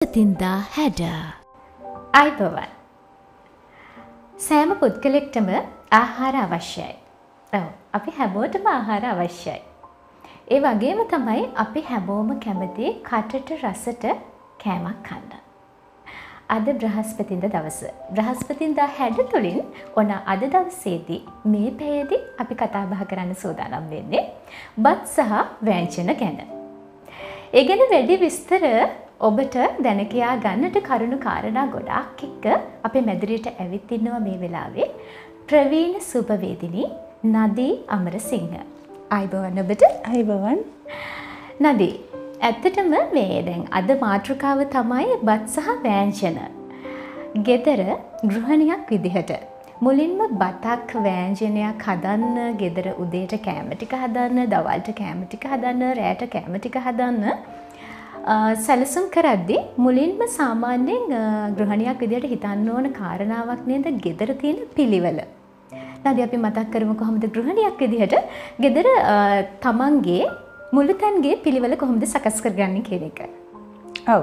තින්දා හැඩ අයිබවන් සෑම පුද්ගලෙක්ටම ආහාර අවශ්‍යයි. අපි හැමෝටම ආහාර අවශ්‍යයි. ඒ වගේම තමයි අපි හැමෝම කැමති කටට රසට කෑමක් කන්න. අද බ්‍රහස්පතින්දා දවස. බ්‍රහස්පතින්දා හැඩ තුලින් ඔන්න අද දවසේදී මේ පැයේදී අපි කතා බහ කරන්න සූදානම් වෙන්නේ බත් සහ ව්‍යංජන ගැන. ඒ ගැන වැඩි විස්තර ඔබට දැන කියා ගන්නට කරුණු කාරණා ගොඩාක් එක්ක අපේ මැදිරියට ඇවිත් ඉන්නවා මේ වෙලාවේ ප්‍රවීණ සුභවේදිනී නදී අමරසිංහ. අයිබෝවන් ඔබට. අයිබෝවන්. නදී ඇත්තටම මේ දැන් අද මාතෘකාව තමයි බත් සහ ව්‍යංජන. ගෙදර ගෘහණියක් විදිහට මුලින්ම බතක් ව්‍යංජනයක් හදන්න, ගෙදර උදේට කෑම ටික හදන්න, දවල්ට කෑම ටික හදන්න, රැට කෑම ටික හදන්න සැලසුම් කරද්දී මුලින්ම සාමාන්‍යයෙන් ගෘහණියක් විදිහට හිතන්න ඕන කාරණාවක් නේද ගෙදර තියෙන පිළිවෙල. නැත්නම් අපි මතක් කරමු කොහොමද ගෘහණියක් විදිහට ගෙදර තමන්ගේ මුළුතැන්ගේ පිළිවෙල කොහොමද සකස් කරගන්නේ කියන එක. ඔව්.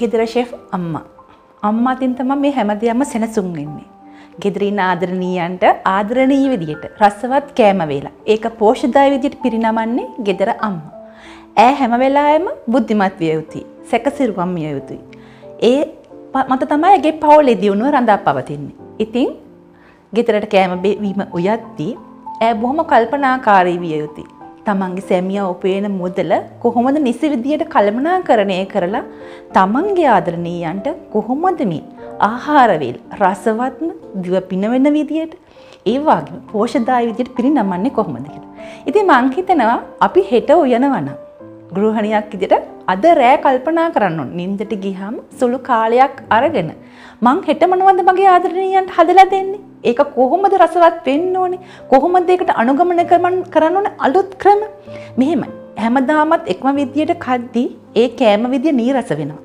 ගෙදර ෂෙෆ් අම්මා. අම්මාටින් තමයි මේ හැමදේම සෙනසුන් වෙන්නේ. ගෙදර ඉන්න ආදරණීයන්ට ආදරණීය විදිහට රසවත් කෑම වේලා. ඒක පෝෂ්‍යදායී විදිහට පිරිනමන්නේ ගෙදර අම්මා. ඈ හැම වෙලාවෙම බුද්ධිමත් විය යුතුයි. සැකසිරුවම් විය යුතුයි. ඒ මත තමයි ඇගේ පවුලේ දියුණුව රඳා පවතින්නේ. ඉතින් ගෙදරට කෑම බීම උයද්දී ඈ බොහොම කල්පනාකාරී විය යුතුයි. තමන්ගේ සැමියා උපයන මුදල කොහොමද නිසි විදියට කළමනාකරණය කරලා තමන්ගේ ආදරණීයන්ට කොහොමද මේ ආහාර වේල රසවත්ම දිව පිනවෙන විදියට ඒ වගේම පෝෂ්‍යදායී විදියට පිරිනමන්නේ කොහොමද කියලා. ඉතින් මං හිතනවා අපි හෙට උයනවා නම් ගෘහණියක් විදිහට අද රෑ කල්පනා කරන්න ඕනේ. නිින්දට ගියහම සුළු කාලයක් අරගෙන මං හෙට මොනවද මගේ ආදරණීයන්ට හදලා දෙන්නේ? ඒක කොහොමද රසවත් වෙන්න ඕනේ? කොහොමද ඒකට අනුගමන කරන්න ඕනේ අලුත් ක්‍රම? මෙහෙමයි. හැමදාමත් එකම විදියට කද්දී ඒ කෑම විදිය නීරස වෙනවා.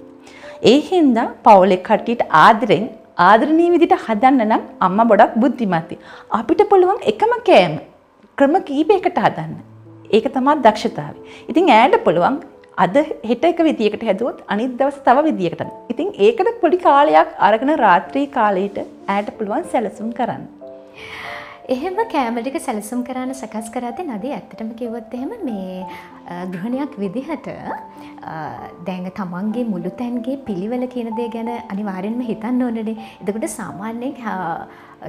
ඒ හින්දා පවුලේ කට්ටියට ආදරෙන් ආදරණීය විදියට හදන්න නම් අම්මා ගොඩක් බුද්ධිමත්යි. අපිට පුළුවන් එකම කෑම ක්‍රම කීපයකට හදන්න. ඒක තමයි දක්ෂතාවය. ඉතින් ඈට පුළුවන් අද හෙට එක විදියකට හැදුවොත් අනිත් දවස් තව විදියකට. ඉතින් ඒකට පොඩි කාලයක් අරගෙන රාත්‍රී කාලයට ඈට පුළුවන් සැලසුම් කරන්න. එහෙම කෑම ටික සැලසුම් කරන්න සකස් කරද්දී නදී ඇත්තටම කිව්වොත් එහෙම මේ ගෘහණියක් විදිහට දැන් තමන්ගේ මුළුතැන්ගේ පිළිවෙල කියන දේ ගැන අනිවාර්යෙන්ම හිතන්න ඕනනේ. එතකොට සාමාන්‍යයෙන්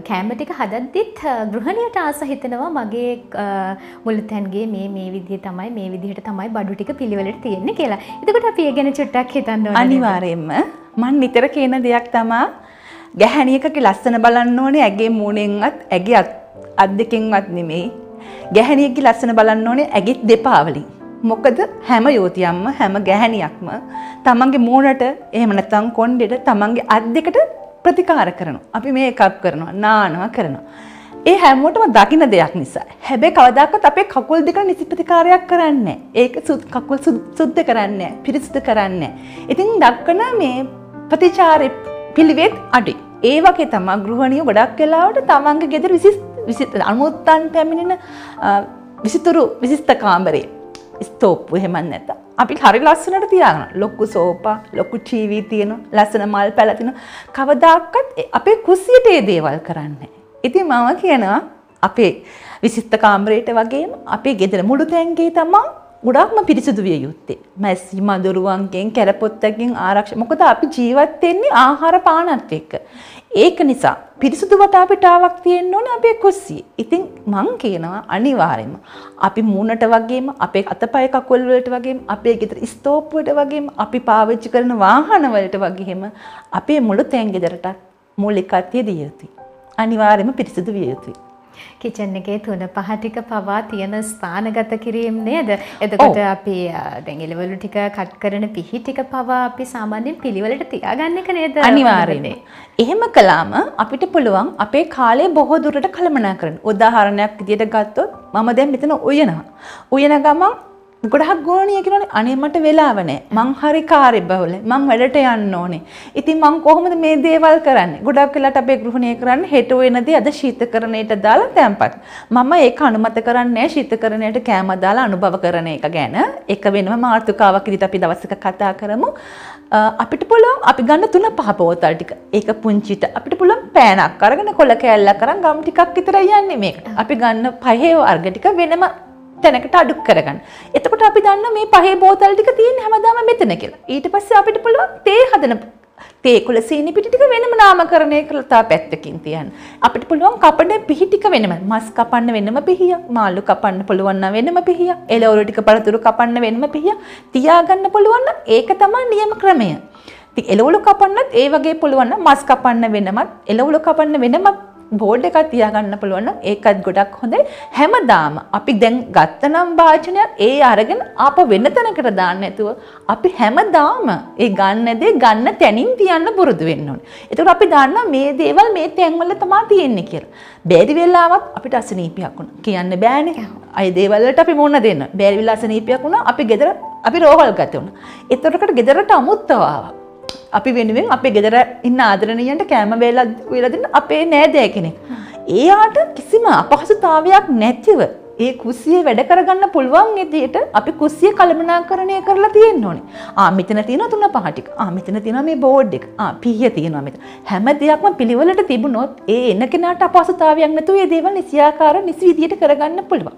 කෑම ටික හදද්දිත් ගෘහණියට ආස හිතෙනවා මගේ මුළුතැන්ගේ මේ විදිහ තමයි මේ විදිහට තමයි බඩු ටික පිළිවෙලට තියෙන්නේ කියලා. එතකොට අපි ඒ ගැන චුට්ටක් හිතන්න ඕනේ. අනිවාර්යෙන්ම මම නිතර කියන දෙයක් තමයි ගැහණියකගේ ලස්සන බලන්න ඕනේ ඇගේ මූණෙන්වත් ඇගේ අත් දෙකෙන්වත් නෙමෙයි. ගැහණියකගේ ලස්සන බලන්න ඕනේ ඇගේ දෙපා වලින්. මොකද හැම යෝතියම්ම හැම ගැහණියක්ම තමන්ගේ මූණට එහෙම නැත්නම් කොණ්ඩෙට තමන්ගේ අත් දෙකට ප්‍රතිකාර කරනවා. අපි මේකප් කරනවා, නානවා කරනවා. ඒ හැමෝටම දකින්න දෙයක් නිසා. හැබැයි කවදාකවත් අපේ කකුල් දෙක නිසි ප්‍රතිකාරයක් කරන්නේ නැහැ. ඒක කකුල් සුද්ධ කරන්නේ නැහැ, පිරිසිදු කරන්නේ නැහැ. ඉතින් දක්වන මේ ප්‍රතිචාර පිළිවෙත් අඩි. ඒ වගේ තමයි ගෘහණිය ගොඩක් වෙලාවට තමන්ගේ ගෙදර අනුමුත්තන් පැමිණෙන විශිෂ්ට කාමරේ ස්තෝප්පු එහෙම නැත්නම් අපි හරි ලස්සනට තියාගන්න. ලොකු සෝපා, ලොකු ටීවී තියෙනවා, ලස්සන මල් පැල තියෙනවා. කවදාකවත් අපේ කුස්සියට ඒ දේවල් කරන්නේ. ඉතින් මම කියනවා අපේ විශිෂ්ට කාමරේට වගේම අපේ ගෙදර මුළු තැන්ගේ තමයි ගොඩක්ම පිරිසිදු විය යුත්තේ. මැස්සි මදුරුවන්ගෙන් කැරපොත්තකින් ආරක්ෂා. මොකද අපි ජීවත් වෙන්නේ ආහාර පානත් එක්ක. ඒක නිසා පිරිසිදු වටාපිටාවක් තියෙන්න ඕනේ අපේ කුස්සියේ. ඉතින් මං කියනවා අනිවාර්යයෙන්ම අපි මූණට වගේම අපේ අතපය කකුල් වලට වගේම අපේ ගෙදර ස්තෝප්පුවට වගේම අපි පාවිච්චි කරන වාහන වලට වගේම අපේ මුළු තැන් ගෙදරට මූලිකත්වය දිය යුතුයි. අනිවාර්යයෙන්ම පිරිසිදු විය යුතුයි. කිචන් එකේ 3-5 ටික පවා තියෙන ස්ථානගත කිරීම නේද? එතකොට අපි දැන් එළවලු ටික කට් කරන පිහි ටික පවා අපි සාමාන්‍යයෙන් පිළිවෙලට තියාගන්න එක නේද? අනිවාර්යයෙන්ම. එහෙම කළාම අපිට පුළුවන් අපේ කාලය බොහෝ දුරට කළමනා කරන්න. උදාහරණයක් විදියට ගත්තොත් මම දැන් මෙතන උයනවා. උයන ගමන් ගොඩක් ගෝණිය කියනෝනේ අනේ මට වෙලාව නැහැ. මං හරි කාර්යබහුල. මං වැඩට යන්න ඕනේ. ඉතින් මං කොහොමද මේ දේවල් කරන්නේ? ගොඩක් වෙලාවට අපේ ගෘහණිය කරන්නේ හෙට වෙනදී අද ශීතකරණයට දාලා තැම්පත්. මම ඒක අනුමත කරන්නේ නැහැ ශීතකරණයට කෑම දාලා අනුභව කරන එක ගැන. ඒක වෙනම මාතෘකාවක් විදිහට අපි දවසක කතා කරමු. අපිට පුළුවන් අපි ගන්න 3-5 බෝතල් ටික. ඒක පුංචිට අපිට පුළුවන් පෑනක් අරගෙන කොළ කෑල්ලක් අරන් ගම් ටිකක් විතරයි යන්නේ මේකට. අපි ගන්න 5 වර්ග ටික වෙනම තැනකට අඩු කරගන්න. එතකොට අපි දන්න මේ 5 බෝතල් ටික තියෙන්නේ හැමදාම මෙතන කියලා. ඊට පස්සේ අපිට පුළුවන් තේ හදන තේ කුල සීනි පිටි ටික වෙනම නාමකරණය කරලා තා පැත්තකින් තියන්න. අපිට පුළුවන් කපන පිහි ටික වෙනම මස් කපන්න වෙනම පිහියක්, මාළු කපන්න පුළුවන් නම් වෙනම පිහියක්, එළවලු ටික පළතුරු කපන්න වෙනම පිහියක් තියාගන්න පුළුවන් නම් ඒක තමයි නියම ක්‍රමය. ඉතින් එළවලු කපන්නත් ඒ වගේ පුළුවන් නම් මස් කපන්න වෙනමත්, එළවලු කපන්න වෙනමත් බෝඩ් එකක් තියාගන්න පුළුවන් නම් ඒකත් ගොඩක් හොඳයි. හැමදාම අපි දැන් ගත්තනම් වාචනයක් ඒ අරගෙන ආපහු වෙන තැනකට දාන්න නැතුව අපි හැමදාම ඒ ගන්න දේ ගන්න තැනින් තියන්න පුරුදු වෙන්න ඕනේ. ඒකට අපි දන්නවා මේ දේවල් මේ තැන්වල තමයි තියෙන්නේ කියලා. බැරි වෙලාවත් අපිට අසනීපයක් වුණා. කියන්න බෑනේ. අය දේවල් වලට අපි මොන දෙන්න. බැරි වෙලා අසනීපයක් වුණා. අපි ගෙදර අපි රෝහල් ගත වුණා. ඒතරකට ගෙදරට අමුත්තව ආවා. අපි වෙනුවෙන් අපේ ගෙදර ඉන්න ආදරණීයන්ට කැම වේලා දෙන්න අපේ නෑදෑ කෙනෙක්. එයාට කිසිම අපහසුතාවයක් නැතිව ඒ කුස්සිය වැඩ කරගන්න පුළුවන් විදිහට අපි කුස්සිය කළමනාකරණය කරලා තියෙන්න ඕනේ. මෙතන තියෙනවා 3-5 ටික. මෙතන තියෙනවා මේ බෝඩ් එක. පිහිය තියෙනවා මෙතන. හැම දෙයක්ම පිළිවෙලට තිබුණොත් ඒ එන කෙනාට අපහසුතාවයක් නැතුව මේ දේවල් නිසියාකාර නිසි විදිහට කරගන්න පුළුවන්.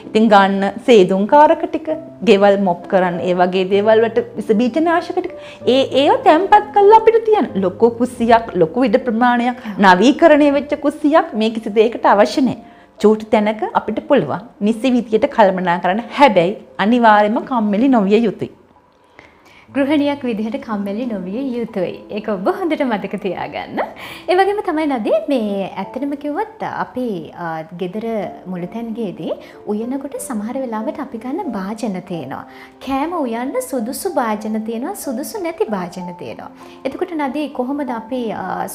ඉතින් ගන්න සේදුම්කාරක ටික, ගෙවල් මොප් කරන්න, ඒ වගේ දේවල් වලට විස බීජනාශක ටික ඒව තැම්පත් කරලා අපිට තියන්න. ලොකු කුස්සියක්, ලොකු ඉඩ ප්‍රමාණයක්, නවීකරණය වෙච්ච කුස්සියක් මේ කිසි දෙයකට අවශ්‍ය නැහැ. චූටි තැනක අපිට පුළුවන් නිසි විදියට කල්පනා කරන්න. හැබැයි අනිවාර්යයෙන්ම කම්මැලි නොවිය යුතුයි. ගෘහණියක් විදිහට කම්මැලි නොවිය යුතුයි. ඒක ඔබ හොඳට මතක තියාගන්න. ඒ වගේම තමයි නදී මේ ඇත්තටම කිව්වොත් අපි ගෙදර මුළුතැන්ගේදී උයනකොට සමහර වෙලාවට අපි ගන්න භාජන තියෙනවා. කෑම උයන්න සුදුසු භාජන තියෙනවා, සුදුසු නැති භාජන තියෙනවා. එතකොට නදී කොහොමද අපි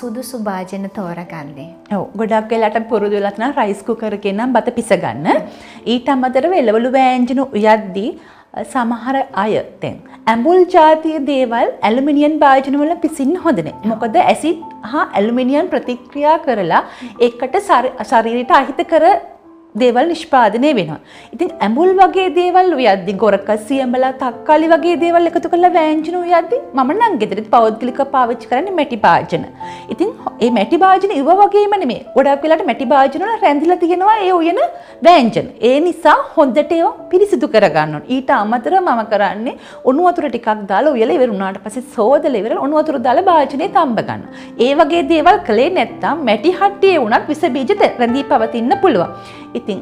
සුදුසු භාජන තෝරගන්නේ? ඔව්, ගොඩක් වෙලාවට පුරුදු වෙලා තියෙනවා රයිස් කුකර් එකේ නම් බත පිස ගන්න. ඊට අමතරව එළවලු වෑංජන උයද්දී සමහර අය දැන් ඇඹුල් ජාතිය දේවල් ඇලුමිනියම් භාජන වල පිසින්න හොඳ නැහැ. මොකද ඇසිඩ් හා ඇලුමිනියම් ප්‍රතික්‍රියා කරලා ඒකට ශරීරයට අහිතකර දේවල් නිෂ්පාදනය වෙනවා. ඉතින් ඇඹුල් වගේ දේවල් උයද්දි ගොරක, සියඹලා, තක්කාලි වගේ දේවල් එකතු කරලා වෑංජන උයද්දි මම නම් ගෙදරත් පෞද්ගලිකව පාවිච්චි කරන්නේ මැටි භාජන. ඉතින් මේ මැටි භාජන ඉව වගේම නෙමෙයි. ගොඩක් වෙලාවට මැටි භාජන වල රැඳිලා තියෙනවා ඒ උයන වෑංජන. ඒ නිසා හොඳට ඒවා පිරිසිදු කරගන්න ඕනේ. ඊට අමතරව මම කරන්නේ උණු වතුර ටිකක් දාලා උයලා ඉවර වුණාට පස්සේ සෝදලා ඉවරලා උණු වතුර දාලා භාජනේ තඹ ගන්න. ඒ වගේ දේවල් කළේ නැත්නම් මැටි හට්ටියේ වුණත් විස බීජ රැඳී පවතින්න පුළුවන්. ඉතින්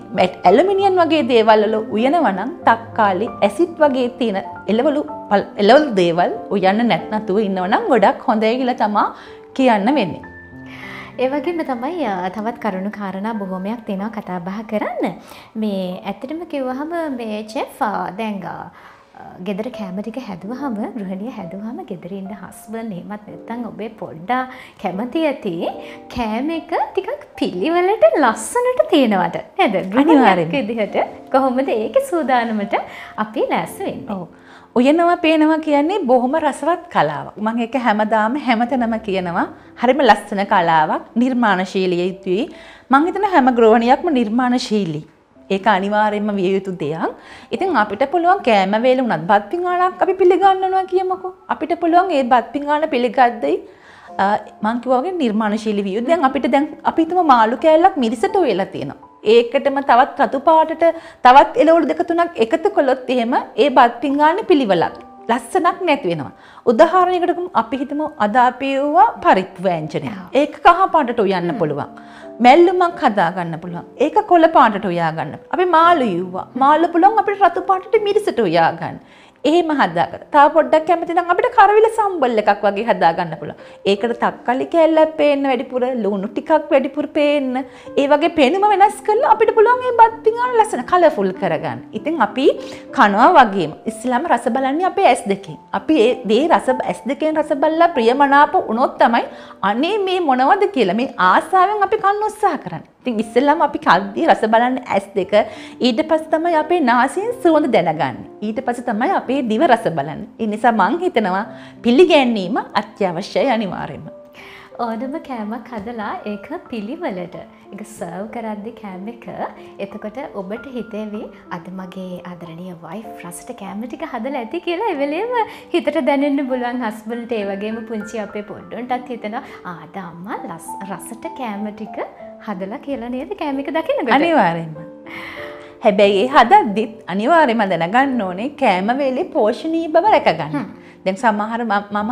ඇලුමිනියම් වගේ දේවල් වල උයනවා නම් තක්කාලි, ඇසිඩ් වගේ තියෙන එළවලු දේවල් උයන්න නැත්නතුව ඉන්නවා නම් ගොඩක් හොඳයි කියලා තමයි කියන්න වෙන්නේ. ඒ වගේම තමයි තවත් කරුණු කාරණා බොහොමයක් තියෙනවා කතා බහ කරන්න. මේ ඇත්තටම කිව්වහම මේ චෙෆ් දැන් ගෙදර කැම ටික හැදුවහම, ගෘහණිය හැදුවහම ගෙදර ඉන්න හස්බන්ඩ් එහෙමත් නැත්නම් ඔබේ පොඩ්ඩා කැමති ඇති කෑම එක ටිකක් පිළිවෙලට ලස්සනට තියෙනවට නේද? ගෘහණියක් විදිහට කොහොමද ඒකේ සූදානමට අපි ලෑස්ති වෙන්නේ? ඔව්. උයනවා පේනවා කියන්නේ බොහොම රසවත් කලාවක්. මම ඒක හැමදාම හැමතැනම කියනවා. හරිම ලස්සන කලාවක්, නිර්මාණශීලී යුතුයි. මම හිතන හැම ගෘහණියක්ම නිර්මාණශීලී. ඒක අනිවාර්යයෙන්ම විය යුතු දෙයක්. ඉතින් අපිට පුළුවන් කෑම වේල උනත් බත් පිඟානක් අපි පිළිගන්නවා කියමුකෝ. අපිට පුළුවන් ඒ බත් පිඟාන පිළිගද්දී මං කිව්වා වගේ නිර්මාණශීලී විය යුතු. දැන් අපිට දැන් අපි හිතමු මාළු කෑල්ලක් මිරිසට වෙලා තියෙනවා. ඒකටම තවත් රතු පාටට තවත් එළවලු දෙක තුනක් එකතු කළොත් එහෙම ඒ බත් පිඟානේ පිළිවෙලක් ලස්සනක් නැති වෙනවා. උදාහරණයකට අපි හිතමු අද අපි වුණා පරිප්පු වෑංජනය. ඒක කහ පාටට උයන්න පුළුවන්. මැල්ලුමක් හදා ගන්න පුළුවන්. ඒක කොළ පාටට උයා ගන්න. අපි මාළු යුවා. මාළු පුළුවන් අපිට රතු පාටට මිරිසට උයා ගන්න. එහෙම හදාගන්න. තව පොඩ්ඩක් කැමති නම් අපිට කරවිල සම්බල් එකක් වගේ හදා ගන්න පුළුවන්. ඒකට තක්කලි කැල්ලක් පේන්න වැඩිපුර, ලුණු ටිකක් වැඩිපුර පේන්න. ඒ වගේ පේනම වෙනස් කරලා අපිට පුළුවන් මේ බත් පිඟාන ලස්සන කලර්ෆුල් කරගන්න. ඉතින් අපි කනවා වගේම ඉස්ලාම රස බලන්නේ අපේ ඇස් දෙකෙන්. අපි ඒ දේ රස ඇස් දෙකෙන් රස බලලා ප්‍රියමනාප වුණොත් තමයි අනේ මේ මොනවද කියලා මේ ආසාවෙන් අපි කන්න උත්සාහ කරන්නේ. ඉතින් ඉස්සෙල්ලාම අපි කද්දී රස බලන්නේ ඇස් දෙක. ඊට පස්සේ තමයි අපේ නාසයෙන් සුවඳ දැනගන්නේ. ඊට පස්සේ තමයි අපේ දිව රස බලන්නේ. ඒ නිසා මං හිතනවා පිළිගැනීම අත්‍යවශ්‍යයි අනිවාර්යයෙන්ම. ඕනම කෑමක් හදලා ඒක පිළිවෙලට ඒක සර්ව් කරද්දි කෑම එක එතකොට ඔබට හිතේවි අද මගේ ආදරණීය වයිෆ් රසට කෑම ටික හදලා ඇති කියලා ඒ වෙලේම හිතට දැනෙන්න පුළුවන් හස්බන්ඩ්ට ඒ වගේම පුංචි අපේ පොඩ්ඩොන්ටත් හිතෙනවා ආද අම්මා රසට කෑම ටික හදලා කියලා නේද කෑම එක දකින්නකොට අනිවාර්යෙන්ම. හැබැයි ඒ හදද්දිත් අනිවාර්යෙන්ම දැනගන්න ඕනේ කෑම වේලේ පෝෂණීය බව රැකගන්න. දැන් සමහර මම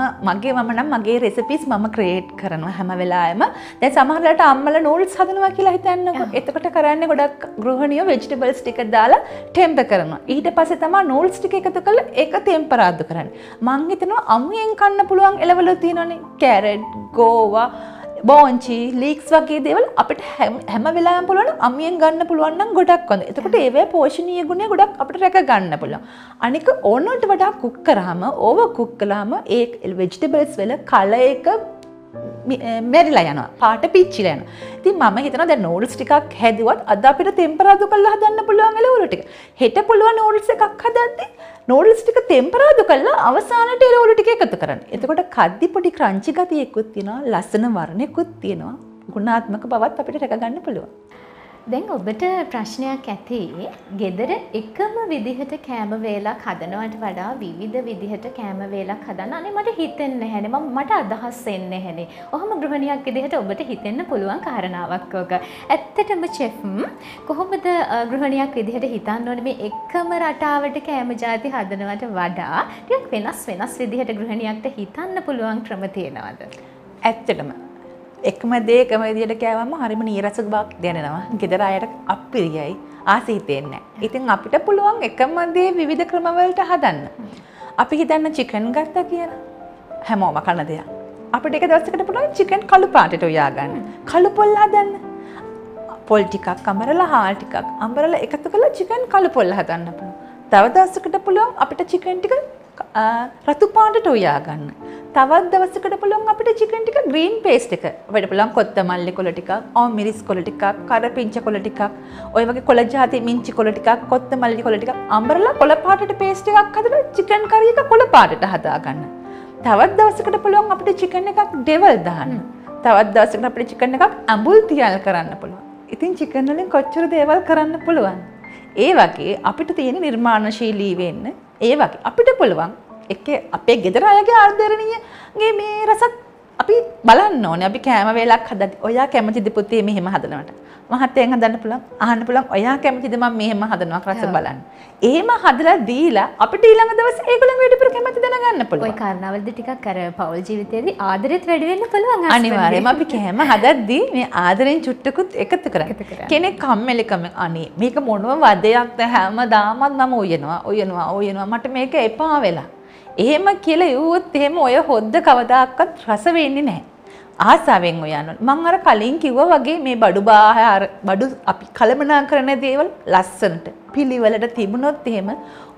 මගේ රෙසිපිස් මම ක්‍රියේට් කරනවා හැම වෙලාවෙම. දැන් සමහරවිට අම්මලා නූඩ්ල්ස් හදනවා කියලා හිතන්නකො. එතකොට කරන්නේ ගොඩක් ගෘහණියෝ ভেජිටබල්ස් ටික දාලා ටෙම්පර් කරනවා. ඊට පස්සේ තමයි නූඩ්ල්ස් ටික එකතු කරලා ඒක ටෙම්පරාදු කරන්නේ. මං හිතනවා අමුයෙන් කන්න පුළුවන් එළවලු තියෙනවනේ. කැරට්, ගෝවා, බෝංචි, ලීක්ස් වගේ දේවල් අපිට හැම වෙලාවෙම පුළුවන් අමියෙන් ගන්න පුළුවන් නම් ගොඩක් හොඳයි. එතකොට ඒවේ පෝෂණීය ගුණය ගොඩක් අපිට රැක ගන්න පුළුවන්. අනික ඕනට වඩා කුක් කරාම, ඕවර් කුක් කළාම ඒ ভেජිටබල්ස් වල කලර් එක මෙරිලා යනවා. පාට පිච්චිලා යනවා. ඉතින් මම හිතනවා දැන් නූඩල්ස් ටිකක් හැදුවත් අද අපිට ටෙම්පරාදු කරලා හදන්න පුළුවන් එළවලු ටික. හෙට පුළුවන් නූඩල්ස් එකක් හදද්දී නූඩල්ස් ටික ටෙම්පරාදු කරලා අවසානට එළවලු ටික එකතු කරන්න. එතකොට කද්දි පොඩි ක්‍රන්චි ගතියකුත් තියෙනවා, ලස්සන වර්ණයකුත් තියෙනවා. ගුණාත්මක බවත් අපිට රැක ගන්න පුළුවන්. දැන් ඔබට ප්‍රශ්නයක් ඇති ගෙදර එකම විදිහට කෑම වේලක් හදනවට වඩා විවිධ විදිහට කෑම වේලක් හදන්න අනේ මට හිතෙන්නේ නැහැනේ මට අදහස් එන්නේ නැහැනේ. ඔහොම ගෘහණියක් විදිහට ඔබට හිතෙන්න පුළුවන් කාරණාවක් ඔක. ඇත්තටම චෙෆ් කොහොමද ගෘහණියක් විදිහට හිතන්න ඕනේ මේ එකම රටාවට කෑම ಜಾති හදනවට වඩා ටිකක් වෙනස් විදිහට ගෘහණියක්ට හිතන්න පුළුවන් ක්‍රම තියෙනවද? ඇත්තටම එකම දේ එකම විදියට කෑවම හරිම නීරස බවක් දැනෙනවා. ගෙදර අයට අප්‍රියයි, ආසෙ හිතෙන්නේ නැහැ. ඉතින් අපිට පුළුවන් එකම දේ විවිධ ක්‍රම වලට හදන්න. අපි හිතන්න චිකන් ගත්තා කියලා. හැමෝම කන දෙයක්. අපිට එක දවසකට පුළුවන් චිකන් කළු පාටට උයා ගන්න. කළු පොල් හදන්න. පොල් ටිකක් අඹරලා හාල් ටිකක් අඹරලා එකතු කරලා චිකන් කළු පොල් හදන්න පුළුවන්. තව දවසකට පුළුවන් අපිට චිකන් ටික රතු පාටට උයා ගන්න. තවත් දවසකට පුළුවන් අපිට චිකන් ටික ග්‍රීන් පේස්ට් එක. අපිට පුළුවන් කොත්තමල්ලි කොළ ටිකක්, මිරිස් කොළ ටිකක්, කරපිංච කොළ ටිකක්, ඔය වගේ කොළ ಜಾති මිංචි කොළ ටිකක්, කොත්තමල්ලි කොළ ටිකක් අඹරලා කොළ පාටට පේස්ට් එකක් හදලා චිකන් කරි එක කොළ පාටට හදා ගන්න. තවත් දවසකට පුළුවන් අපිට චිකන් එකක් ඩෙවල් දාන්න. තවත් දවසකට අපිට චිකන් එකක් අඹුල් තියල් කරන්න පුළුවන්. ඉතින් චිකන් වලින් කොච්චර දේවල් කරන්න පුළුවන්. ඒ වගේ අපිට තියෙන නිර්මාණශීලී වෙන්න ඒ වගේ අපිට පුළුවන් අපේ ගෙදර අයගේ ආදරණීයගේ මේ රසත් අපි බලන්න ඕනේ. අපි කෑම වේලක් හදද්දි ඔයා කැමතිද පුතේ මෙහෙම හදනවට? මහත්තයන් හදන්න පුළුවන්. අහන්න පුළුවන් ඔයා කැමතිද මම මෙහෙම හදනවා රස බලන්න. එහෙම හදලා දීලා අපිට ඊළඟ දවසේ ඒගොල්ලන් වැඩිපුර කැමති දැනගන්න පුළුවන්. ওই කාරණාවලදී ටිකක් අර පෞල් ජීවිතයේදී ආදරෙත් වැඩි වෙන්න පුළුවන්. අනිවාර්යයෙන්ම අපි කෑම හදද්දී මේ ආදරෙන් චුට්ටකුත් එකතු කරගන්න. කෙනෙක් කම්මැලිකම අනේ මේක මොනව වදයක්ද හැමදාමත් මම උයනවා මට මේක එපා වෙලා. එහෙම කියලා යුවොත් එහෙම ඔය හොද්ද කවදාකවත් රස වෙන්නේ නැහැ. ආසාවෙන් ඔයන්න. මම අර කලින් කිව්වා වගේ මේ බඩු අපි කලමනාකරන දේවල් ලස්සනට පිළිවෙලට තිබුණොත් එහෙම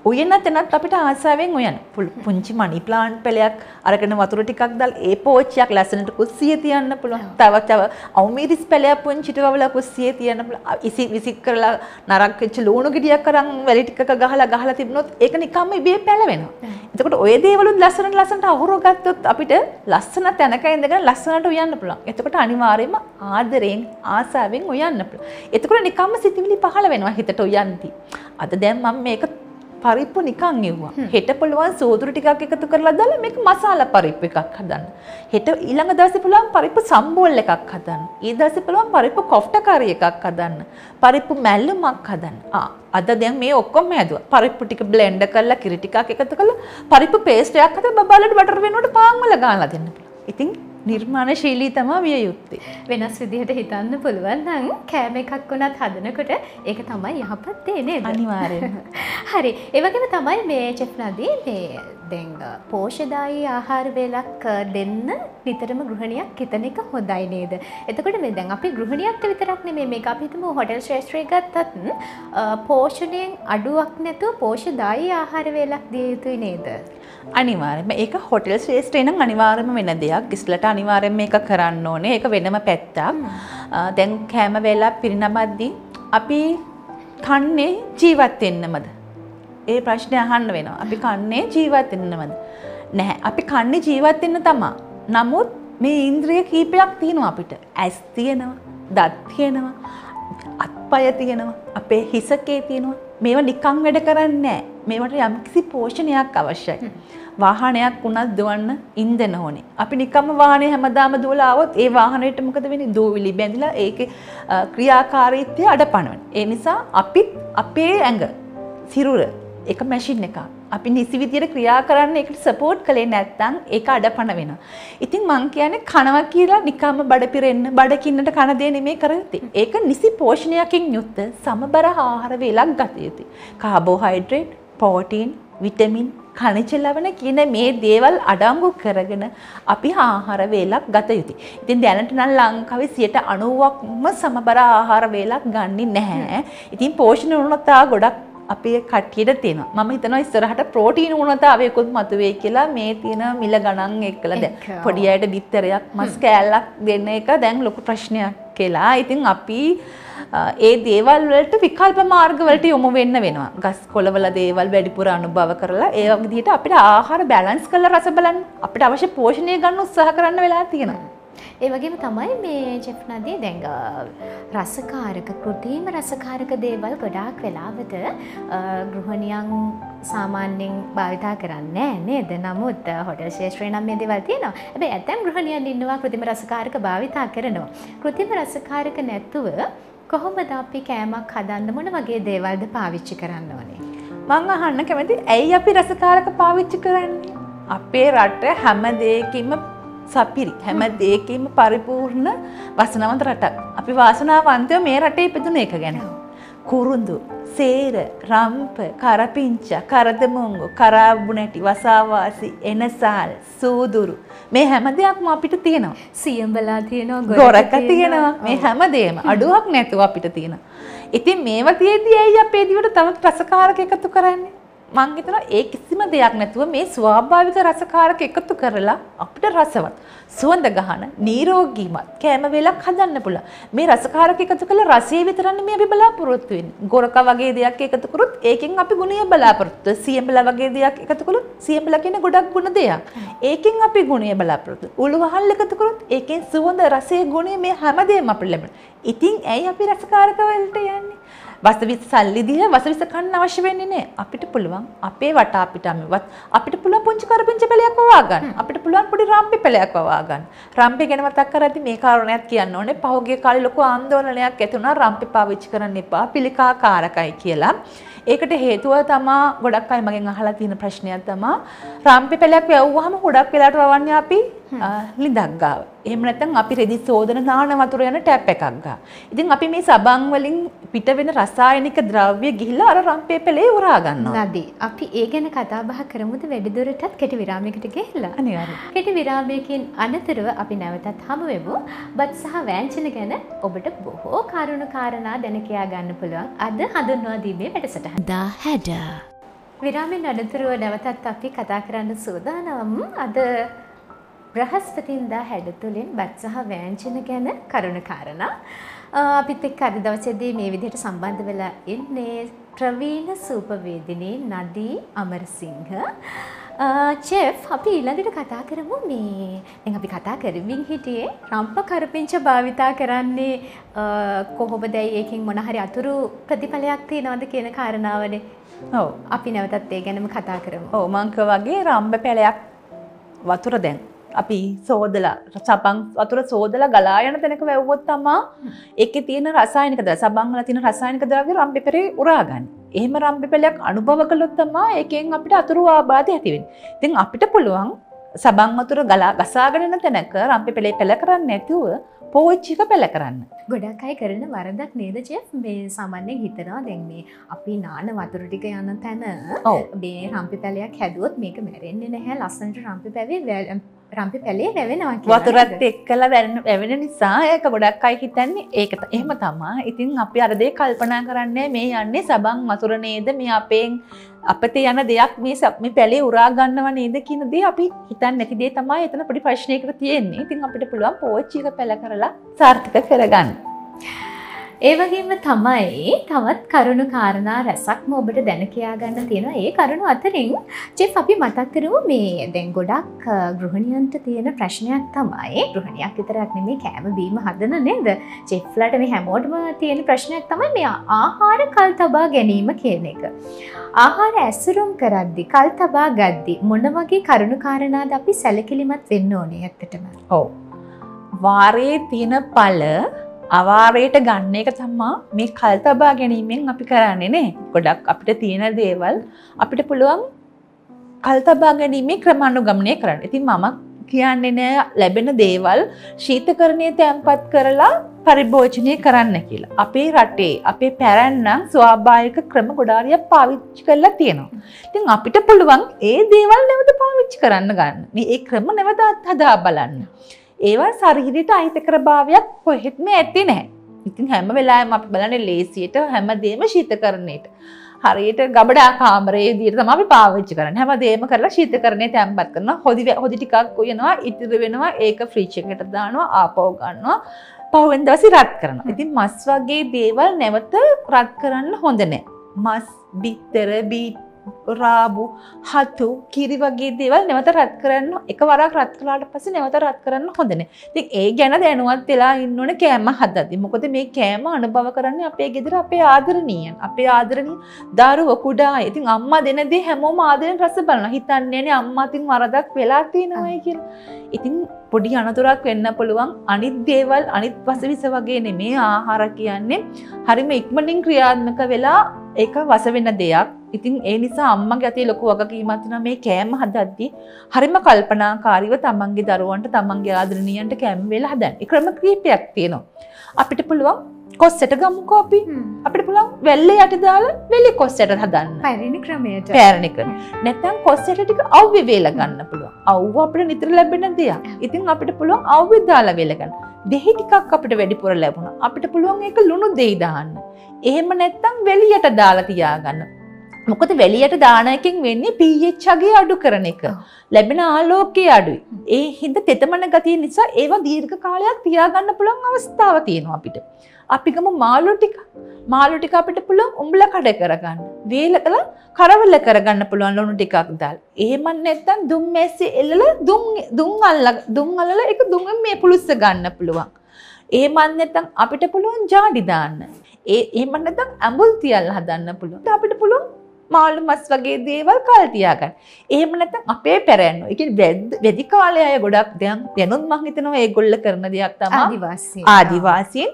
උයන තැනත් අපිට ආසාවෙන් උයන්න. පුංචි මනි ප්ලාන්ට් පැලයක් අරගෙන වතුර ටිකක් දාලා ඒ පෝච්චියක් ලස්සනට කුස්සියේ තියන්න පුළුවන්. තව අවමිරිස් පැලයක් පුංචිට වවලා කුස්සියේ තියන්න පුළුවන්. විසික් කරලා නරක් වෙච්ච ලුණු ගෙඩියක් අරන් වැලි ටිකක ගහලා තිබුණොත් ඒක නිකම්ම ඉබේ පැලවෙනවා. එතකොට ඔය දේවලුත් ලස්සනට අහුරව ගත්තොත් අපිට ලස්සන තැනක ඉඳගෙන ලස්සනට උයන්න පුළුවන්. එතකොට අනිවාර්යයෙන්ම ආදරෙන් ආසාවෙන් උයන්න පුළුවන්. එතකොට නිකම්ම සිතිවිලි පහළ වෙනවා හිතට උයන්ති. අද දැන් මම මේක පරිප්පු නිකන් එව්වා. හෙට පුළුවන් සෝදුරු ටිකක් එකතු කරලා දාලා මේක මසාලා පරිප්පු එකක් හදන්න. හෙට ඊළඟ දවසේ පුළුවන් පරිප්පු සම්බෝල් එකක් හදන්න. ඊ දවසේ පුළුවන් පරිප්පු කොෆ්ට කරි එකක් හදන්න. පරිප්පු මැල්ලුමක් හදන්න. අද දැන් මේ ඔක්කොම හැදුවා. පරිප්පු ටික බ්ලෙන්ඩ් කරලා කිරි ටිකක් එකතු කරලා පරිප්පු පේස්ට් එකක් හදලා බබාලට බටර් වෙනුවට පාන් වල ගාලා දෙන්න පුළුවන්. ඉතින් නිර්මාණශීලී තමයි විය යුත්තේ. වෙනස් විදිහට හිතන්න පුළුවන් නම් කෑම එකක් වුණත් හදනකොට ඒක තමයි යහපත් දේ නේද? අනිවාර්යයෙන්ම. හරි. ඒ වගේම තමයි මේ චෙෆ් නදී මේ දැන් පෝෂ්‍යදායී ආහාර වේලක් දෙන්න නිතරම ගෘහණියක් හිතන එක හොඳයි නේද? එතකොට මේ දැන් අපි ගෘහණියක්ට විතරක් නෙමෙයි මේක අපි හිතමු හොටෙල් ශ්‍රේෂ්ඨය ගත්තත් පෝෂණයෙන් අඩුවක් නැතුව පෝෂ්‍යදායී ආහාර වේලක් දිය යුතුයි නේද? අනිවාර්යයෙන්ම ඒක හොටෙල් ශ්‍රේෂ්ඨය නම් අනිවාර්යයෙන්ම වෙන දෙයක්. ඉස්ලට අනිවාර්යයෙන්ම මේක කරන්න ඕනේ. ඒක වෙනම පැත්තක්. දැන් කෑම වේලක් පිරිනමද්දී අපි කන්නේ ජීවත් වෙන්නමද? ඒ ප්‍රශ්නේ අහන්න වෙනවා. අපි කන්නේ ජීවත් වෙන්නමද? නැහැ. අපි කන්නේ ජීවත් වෙන්න තමයි. නමුත් මේ ඉන්ද්‍රිය කීපයක් තියෙනවා අපිට. ඇස් තියෙනවා, දත් තියෙනවා, අත්පය තියෙනවා, අපේ හිසකේ තියෙනවා. මේවා නිකන් වැඩ කරන්නේ නැහැ. මේවට යම්කිසි පෝෂණයක් අවශ්‍යයි. වාහනයක් වුණත් දුවන්න ඉන්ධන ඕනේ. අපි නිකම්ම වාහනේ හැමදාම දුවලා આવොත් ඒ වාහනේට මොකද වෙන්නේ? දූවිලි බැඳිලා ඒකේ ක්‍රියාකාරීත්වය අඩපණවන. ඒ නිසා අපි අපේ ඇඟ සිරුර එක මැෂින් එකක්. අපි නිසි විදියට ක්‍රියා කරන්න ඒකට සපෝට් කළේ නැත්නම් ඒක අඩපණ වෙනවා. ඉතින් මං කියන්නේ කනවා කියලා නිකම්ම බඩ පිරෙන්න බඩ කින්නට කන දේ නෙමෙයි කරන්නේ. ඒක නිසි පෝෂණයකින් යුක්ත සමබර ආහාර වේලක් ගත යුතුයි. කාබෝහයිඩ්‍රේට්, ප්‍රෝටීන්, විටමින්, khනිජ ලවණ කියන මේ දේවල් අඩංගු කරගෙන අපි ආහාර වේලක් ගත යුතුයි. ඉතින් දැනට නම් ලංකාවේ 90%ක්ම සමබර ආහාර වේලක් ගන්නේ නැහැ. ඉතින් පෝෂණ උණතා ගොඩක් අපේ කට්ටියට තියෙනවා. මම හිතනවා ඉස්සරහට ප්‍රෝටීන් උණතාවයකුත් මතුවේ කියලා මේ තියෙන මිල ගණන් එක්කලා දැන් පොඩි අයට බිත්තරයක් මස් කෑල්ලක් දෙන්න එක දැන් ලොකු ප්‍රශ්නයක් කියලා. ඉතින් අපි ඒ දේවල් වලට විකල්ප මාර්ග වලට යොමු වෙන්න වෙනවා. ගස් කොළවල දේවල් වැඩිපුර අනුභව කරලා ඒ විදිහට අපිට ආහාර බැලන්ස් කරලා රස බලන්න අපිට අවශ්‍ය පෝෂණය ගන්න උත්සාහ කරන්න වෙලා තියෙනවා. ඒ වගේම තමයි මේ ජෙෆ් නදී දැන් රසකාරක කෘත්‍රිම රසකාරක දේවල් ගොඩාක් වෙලාවට ගෘහණියන් සාමාන්‍යයෙන් භාවිතා කරන්නේ නේද? නමුත් හොටල් ශාස්ත්‍රයේ නම් මේ දේවල් තියෙනවා. හැබැයි ඇතැම් ගෘහණියන් ඉන්නවා කෘත්‍රිම රසකාරක භාවිතා කරනවා. කෘත්‍රිම රසකාරක නැතුව කොහොමද අපි කෑමක් හදන්න මොන වගේ දේවල්ද පාවිච්චි කරන්න ඕනේ? මං අහන්න කැමති ඇයි අපි රසකාරක පාවිච්චි කරන්නේ? අපේ රට හැම දෙයකින්ම සපිරි හැම දෙයකින්ම පරිපූර්ණ වසනවන්ත රටක්. අපි වාසනාවන්තයෝ මේ රටේ ඉපදුන එක ගැන. කුරුඳු, සේර, රම්ප, කරපිංච, කරදමුංගු, කරාබු නැටි, වසාවාසි, එනසාල්, සූදුරු මේ හැම දෙයක්ම අපිට තියෙනවා. සියඹලා තියෙනවා, ගොරක තියෙනවා. මේ හැම දෙයක්ම අඩුවක් නැතුව අපිට තියෙනවා. ඉතින් මේවා තියෙද්දි ඇයි අපේ දිවට තවත් රසකාරක එකතු කරන්නේ? මං හිතනවා ඒ කිසිම දෙයක් නැතුව මේ ස්වාභාවික රසකාරක එකතු කරලා අපිට රසවත් සුවඳ ගහන නිරෝගීමත් කෑම වේලක් හදන්න පුළුවන්. මේ රසකාරක එකතු කළා රසය විතරන්නේ මේ අපි බලාපොරොත්තු වෙන්නේ. ගොරක වගේ දෙයක් එකතු කරොත් ඒකෙන් අපි ගුණය බලාපොරොත්තු. සියඹලා වගේ දෙයක් එකතු කළොත් සියඹලා කියන ගොඩක් ගුණ දෙයක්. ඒකෙන් අපි ගුණය බලාපොරොත්තු. උළුවහල් එකතු කරොත් ඒකෙන් සුවඳ රසය ගුණය මේ හැමදේම අපිට ලැබෙනවා. ඉතින් ඇයි අපි රසකාරක වලට යන්නේ? වසවිස සල්ලි දීලා වසවිස කන්න අවශ්‍ය වෙන්නේ නැහැ. අපිට පුළුවන් අපේ වටා පිටාමවත් අපිට පුළුවන් පුංචි කරපිංච පැලයක් වවා ගන්න. අපිට පුළුවන් පොඩි රම්පි පැලයක් වවා ගන්න. රම්පි ගැන මතක් කරද්දි මේ කාරණයක් කියන්න ඕනේ. පහුගිය කාලේ ලොකු ආందోලනයක් ඇති වුණා රම්පි පාවිච්චි කරන්න එපා පිළිකාකාරකයි කියලා. ඒකට හේතුව තමයි ගොඩක් අය මගෙන් අහලා තියෙන ප්‍රශ්නයක් තමයි රම්පි පැලයක් වැවුවාම ගොඩක් වෙලාවට වවන්නේ අපි ලිඳක් ගාව. එහෙම නැත්නම් අපි රෙදි සෝදන නාන වතුර යන ටැප් එකක් ගා. ඉතින් අපි මේ සබන් වලින් පිට වෙන රසායනික ද්‍රව්‍ය ගිහිල්ලා අර රම්පේ පැලේ උරා ගන්නවා. නදී අපි ඒ ගැන කතා බහ කරමුද වැඩිදුරටත් කෙටි විරාමයකට ගිහිල්ලා. අනිවාර්යයෙන්. කෙටි විරාමයකින් අනතුරුව අපි නැවතත් හමු වෙමු. බත් සහ වෑංජන ගැන ඔබට බොහෝ කරුණු කාරණා දැන කියා ගන්න පුළුවන් අද හඳුන්වා දීමේ වැඩසටහන. දා හැඩ. විරාමයෙන් අනතුරුව නැවතත් අපි කතා කරන්න සූදානම් අද බ්‍රහස්පතින්දා හැඩ තුලින් බත් සහ වෑංජන ගැන කරුණු කාරණා අපිත් එක්ක අද දවසේදී මේ විදිහට සම්බන්ධ වෙලා ඉන්නේ ප්‍රවීණ සූපවේදිනී නදී අමරසිංහ. චෙෆ් අපි ඊළඟට කතා කරමු මේ දැන් අපි කතා කරමින් හිටියේ රම්ප කරපිංච භාවිතා කරන්නේ කොහොමද ඒකෙන් මොන හරි අතුරු ප්‍රතිඵලයක් තියනවද කියන කාරණාවනේ. ඔව් අපි නැවතත් ඒ ගැනම කතා කරමු. ඔව් මං වගේ රම්බ පැලයක් වතුර දැන් අපි සෝදලා සබන් වතුර සෝදලා ගලා යන තැනක වැවුවොත් තමයි ඒකේ තියෙන රසායනික ද්‍රව්‍ය සබන් වල තියෙන රසායනික ද්‍රව්‍ය රම්පේ පෙරේ උරා ගන්න. එහෙම රම්පේ පැලයක් අනුභව කළොත් තමයි ඒකෙන් අපිට අතුරු ආබාධ ඇති වෙන්නේ. ඉතින් අපිට පුළුවන් සබන් වතුර ගසාගෙන යන තැනක රම්පේ පැලේ පැල කරන්නේ නැතුව පෝච්චික පැල කරන්න. ගොඩක් අය කරන වරදක් නේද චෙෆ්? මේ සාමාන්‍යයෙන් හිතනවා දැන් මේ අපි නාන වතුර ටික යන තැන මේ රම්පි පැලයක් හැදුවොත් මේක මැරෙන්නේ නැහැ ලස්සනට රම්පි පැලේ වැවෙනවා කියලා. වතුරත් එක්කලා වැවෙන නිසා ඒක ගොඩක් අය හිතන්නේ ඒක එහෙම තමයි. ඉතින් අපි අර දේ කල්පනා කරන්නේ මේ යන්නේ සබන් වතුර නේද මේ අපතේ යන දෙයක් මේ පැලේ උරා ගන්නව නේද කියන දේ අපි හිතන්නේ නැති දේ තමයි එතන පොඩි ප්‍රශ්නයකට තියෙන්නේ. ඉතින් අපිට පුළුවන් පෝච්චික පැල කරලා සාර්ථක කරගන්න. ඒ වගේම තමයි තවත් කරුණු කාරණා රැසක්ම ඔබට දැන කියා ගන්න තියෙනවා. ඒ කරුණු අතරින් චෙෆ් අපි මතක් කරමු මේ දැන් ගොඩක් ගෘහණියන්ට තියෙන ප්‍රශ්නයක් තමයි ගෘහණියක් විතරක් නෙමෙයි කෑම බීම හදන නේද? චෙෆ්ලාට මේ හැමෝටම තියෙන ප්‍රශ්නයක් තමයි මේ ආහාර කල් තබා ගැනීම කියන එක. ආහාර ඇසුරුම් කරද්දි කල් තබා ගද්දි මොන වගේ කරුණු කාරණාද අපි සැලකිලිමත් වෙන්න ඕනේ ඇත්තටම? ඔව්. වාරයේ තියෙන ඵල අවාරයට ගන්න එක තමයි මේ කල් තබා ගැනීමෙන් අපි කරන්නේ නේ. ගොඩක් අපිට තියෙන දේවල් අපිට පුළුවන් කල් තබා ගැනීමේ ක්‍රමානුගමනය කරන්න. ඉතින් මම කියන්නේ නෑ ලැබෙන දේවල් ශීතකරණයේ තැන්පත් කරලා පරිභෝජනය කරන්න කියලා. අපේ රටේ අපේ පැරැන්නන් ස්වාභාවික ක්‍රම ගොඩාරියක් පාවිච්චි කරලා තියෙනවා. ඉතින් අපිට පුළුවන් ඒ දේවල් නැවත පාවිච්චි කරන්න ගන්න. මේ ඒ ක්‍රම නැවත හදා බලන්න. ඒවා ශරීරයට අහිතකරභාවයක් කොහෙත්ම ඇත්තේ නැහැ. ඉතින් හැම වෙලාවෙම අපි බලන්නේ ලේසියට හැමදේම ශීතකරණයට. හරියට ගබඩා කාමරයේ විදිහට තමයි අපි පාවිච්චි කරන්නේ. හැමදේම කරලා ශීතකරණයේ තැම්පත් කරනවා. හොදි ටිකක් උයනවා, ඉතිරි වෙනවා, ඒක ෆ්‍රිජ් එකකට දානවා, ආපහු ගන්නවා. පහුවෙන් දවසේ රත් කරනවා. ඉතින් මස් වගේ දේවල් නැවත රත් කරන්න හොඳ නැහැ. මස්, බිත්තර, බීට් රාබු, හතු, කිරි වගේ දේවල් නැවත රත් කරන්න එකවරක් රත් කළාට පස්සේ නැවත රත් කරන්න හොඳ නැහැ. ඉතින් ඒ ගැන දැනුවත් වෙලා ඉන්න ඕනේ කෑම හදද්දි. මොකද මේ කෑම අනුභව කරන්නේ අපේ ගෙදර අපේ ආදරණීයන්. අපේ ආදරණීය දරුවෝ කුඩා අය. ඉතින් අම්මා දෙන දේ හැමෝම ආදරෙන් රස බලනවා. හිතන්නේ නේ අම්මා තින් වරදක් වෙලා තියෙනවායි කියලා. ඉතින් පොඩි අනතුරක් වෙන්න පුළුවන්. අනිත් දේවල් අනිත් වසවිස වගේ නෙමේ ආහාර කියන්නේ. හරිම ඉක්මනින් ක්‍රියාත්මක වෙලා ඒක වස වෙන දෙයක්. ඉතින් ඒ නිසා අම්මගේ අතේ ලොකු වගකීමක් තියෙනවා මේ කෑම හදද්දී හරිම කල්පනාකාරීව තමන්ගේ දරුවන්ට තමන්ගේ ආදරණීයන්ට කෑම වේල හදන්න. ඒ ක්‍රම කීපයක් තියෙනවා. අපිට පුළුවන් කොස්සට ගමුකෝ අපි. අපිට පුළුවන් වැල්ලේ යට දාලා වෙලේ කොස්සට හදන්න. පැරණි ක්‍රමයට. පැරණි ක්‍රම. නැත්නම් කොස්සට ටික අවුවේ වේල ගන්න පුළුවන්. අවුව අපිට නිතර ලැබෙන දෙයක්. ඉතින් අපිට පුළුවන් අවුවේ දාලා වේල ගන්න. දෙහි ටිකක් අපිට වැඩිපුර ලැබුණා. අපිට පුළුවන් ඒක ලුණු දෙයි දාන්න. එහෙම නැත්නම් වෙලියට දාලා තියාගන්න. මොකද වෙලියට දාන එකෙන් වෙන්නේ pH අගය අඩු කරන එක. ලැබෙන ආලෝකය අඩුයි. ඒ හින්දා තෙතමන ගතිය නිසා ඒවා දීර්ඝ කාලයක් තියාගන්න පුළුවන් අවස්ථාව තියෙනවා අපිට. අපි ගමු මාළු ටික. මාළු ටික අපිට පුළුවන් උඹල කඩ කරගන්න. වේලකලා කරවල කරගන්න පුළුවන් ලුණු ටිකක් දාලා. එහෙම නැත්නම් දුම් මැස්සි එල්ලලා දුම් අල්ලලා ඒක දුම්ෙන් මේ පුලුස්ස ගන්න පුළුවන්. එහෙම නැත්නම් අපිට පුළුවන් ජාඩි දාන්න. එහෙම නැත්නම් ඇඹුල් තියලා හදන්න පුළුවන්. අපිට පුළුවන් මාළු මස් වගේ දේවල් කල් තියාගන්න. එහෙම නැත්නම් අපේ පැරැන්නෝ. ඒ කියන්නේ වැඩි කාලය අය ගොඩක් දැනුත් මං හිතනවා ඒගොල්ල කරන දෙයක් තමයි ආදිවාසීන්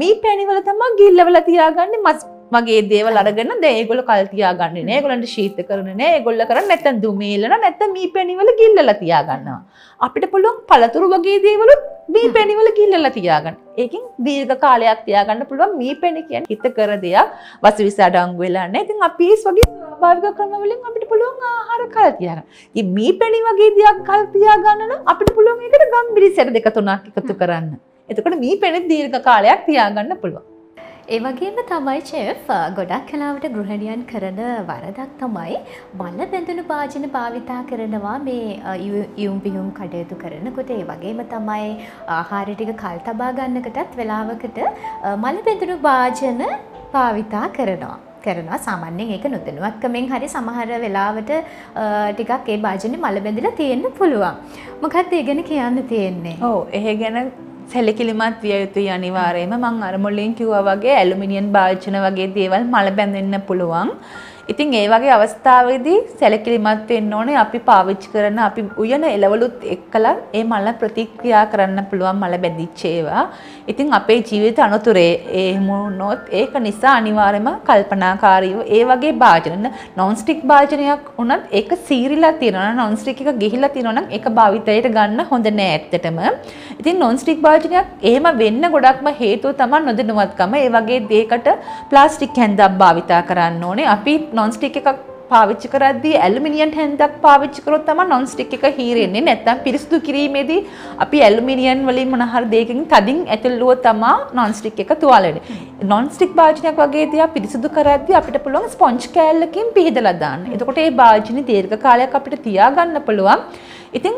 මේ පැණිවල තමයි ගිල්ලවල තියාගන්නේ මස් වගේ දේවල් අරගෙන දැන් ඒගොල්ල කල් තියාගන්නේ නෑ. ඒගොල්ලන්ට ශීත කරන්නේ නෑ. ඒගොල්ල කරන්නේ නැත්නම් දුමේලන නැත්නම් මේ පැණිවල ගිල්ලලා තියාගන්නවා. අපිට පුළුවන් පළතුරු වගේ දේවල් මේ පැණිවල ගිල්ලලා තියාගන්න. ඒකෙන් දීර්ඝ කාලයක් තියාගන්න පුළුවන්. මේ පැණි කියන්නේ හිත කර දෙයක්. වසවිස අඩංගු වෙලා නැහැ. ඉතින් අපි ඒ වගේ ස්වාභාවික ක්‍රම වලින් අපිට පුළුවන් ආහාර කල් තියාගන්න. ඉතින් මේ පැණි වගේ දෙයක් කල් තියාගන්න නම් අපිට පුළුවන් ඒකට ගම්බිරිසැට දෙක තුනක් එකතු කරන්න. එතකොට මේ පැණි දීර්ඝ කාලයක් තියාගන්න පුළුවන්. ඒ වගේම තමයි චෙෆ් ගොඩක් කලාවට ගෘහණියන් කරන වරදක් තමයි මල බැඳුණු භාජන භාවිතා කරනවා මේ යුම් පියුම් කටයුතු කරනකොට. ඒ වගේම තමයි ආහාර ටික කල් තබා ගන්නකටත් වෙලාවකට මල බැඳුණු භාජන භාවිතා කරනවා. සාමාන්‍යයෙන් ඒක නොදැනුවත්කමෙන් හරි සමහර වෙලාවට ටිකක් ඒ භාජනේ මල බැඳිලා තියෙන්න පුළුවන්. මොකක්ද ඒ ගැන කියන්න තියෙන්නේ? ඔව් ඒ ගැන සැලකිලිමත් විය යුතුයි අනිවාර්යයෙන්ම. මම අර මුලින් කිව්වා වගේ ඇලුමිනියම් භාජන වගේ දේවල් මල බැඳෙන්න පුළුවන්. ඉතින් ඒ වගේ අවස්ථාවේදී සැලකිලිමත් වෙන්න ඕනේ. අපි පාවිච්චි කරන අපි උයන එළවලුත් එක්කලා ඒ මල ප්‍රතික්‍රියා කරන්න පුළුවන් මල බැඳිච්ච ඒවා. ඉතින් අපේ ජීවිත අනුතරේ එහෙම වුණොත් ඒක නිසා අනිවාර්යයෙන්ම කල්පනාකාරීව ඒ වගේ භාජන නොන් ස්ටික් භාජනයක් වුණත් ඒක සීරිලා තියෙනවා. නොන් ස්ටික් එක ගිහිලා තියෙනවා නම් ඒක භාවිතයට ගන්න හොඳ නෑ ඇත්තටම. ඉතින් නොන් ස්ටික් භාජනයක් එහෙම වෙන්න ගොඩක්ම හේතුව තමයි නොදැනුවත්කම. ඒ වගේ දෙයකට ප්ලාස්ටික් හැන්දක් භාවිතා කරන්න ඕනේ. අපි non stick එකක් පාවිච්චි කරද්දී ඇලුමිනියම් හැන්දක් පාවිච්චි කරොත් තමයි non stick එක හීරෙන්නේ. නැත්නම් පිරිසිදු කිරීමේදී අපි ඇලුමිනියම් වලින් මොන හරි දෙයකින් තදින් ඇතුළුව තමයි non stick එක තුවාල වෙන්නේ. non stick භාජනයක් වගේ දේවල් පිරිසිදු කරද්දී අපිට පුළුවන් ස්පොන්ජ් කෑල්ලකින් පිහදලා දාන්න. එතකොට මේ භාජනේ දීර්ඝ කාලයක් අපිට තියාගන්න පුළුවන්. ඉතින්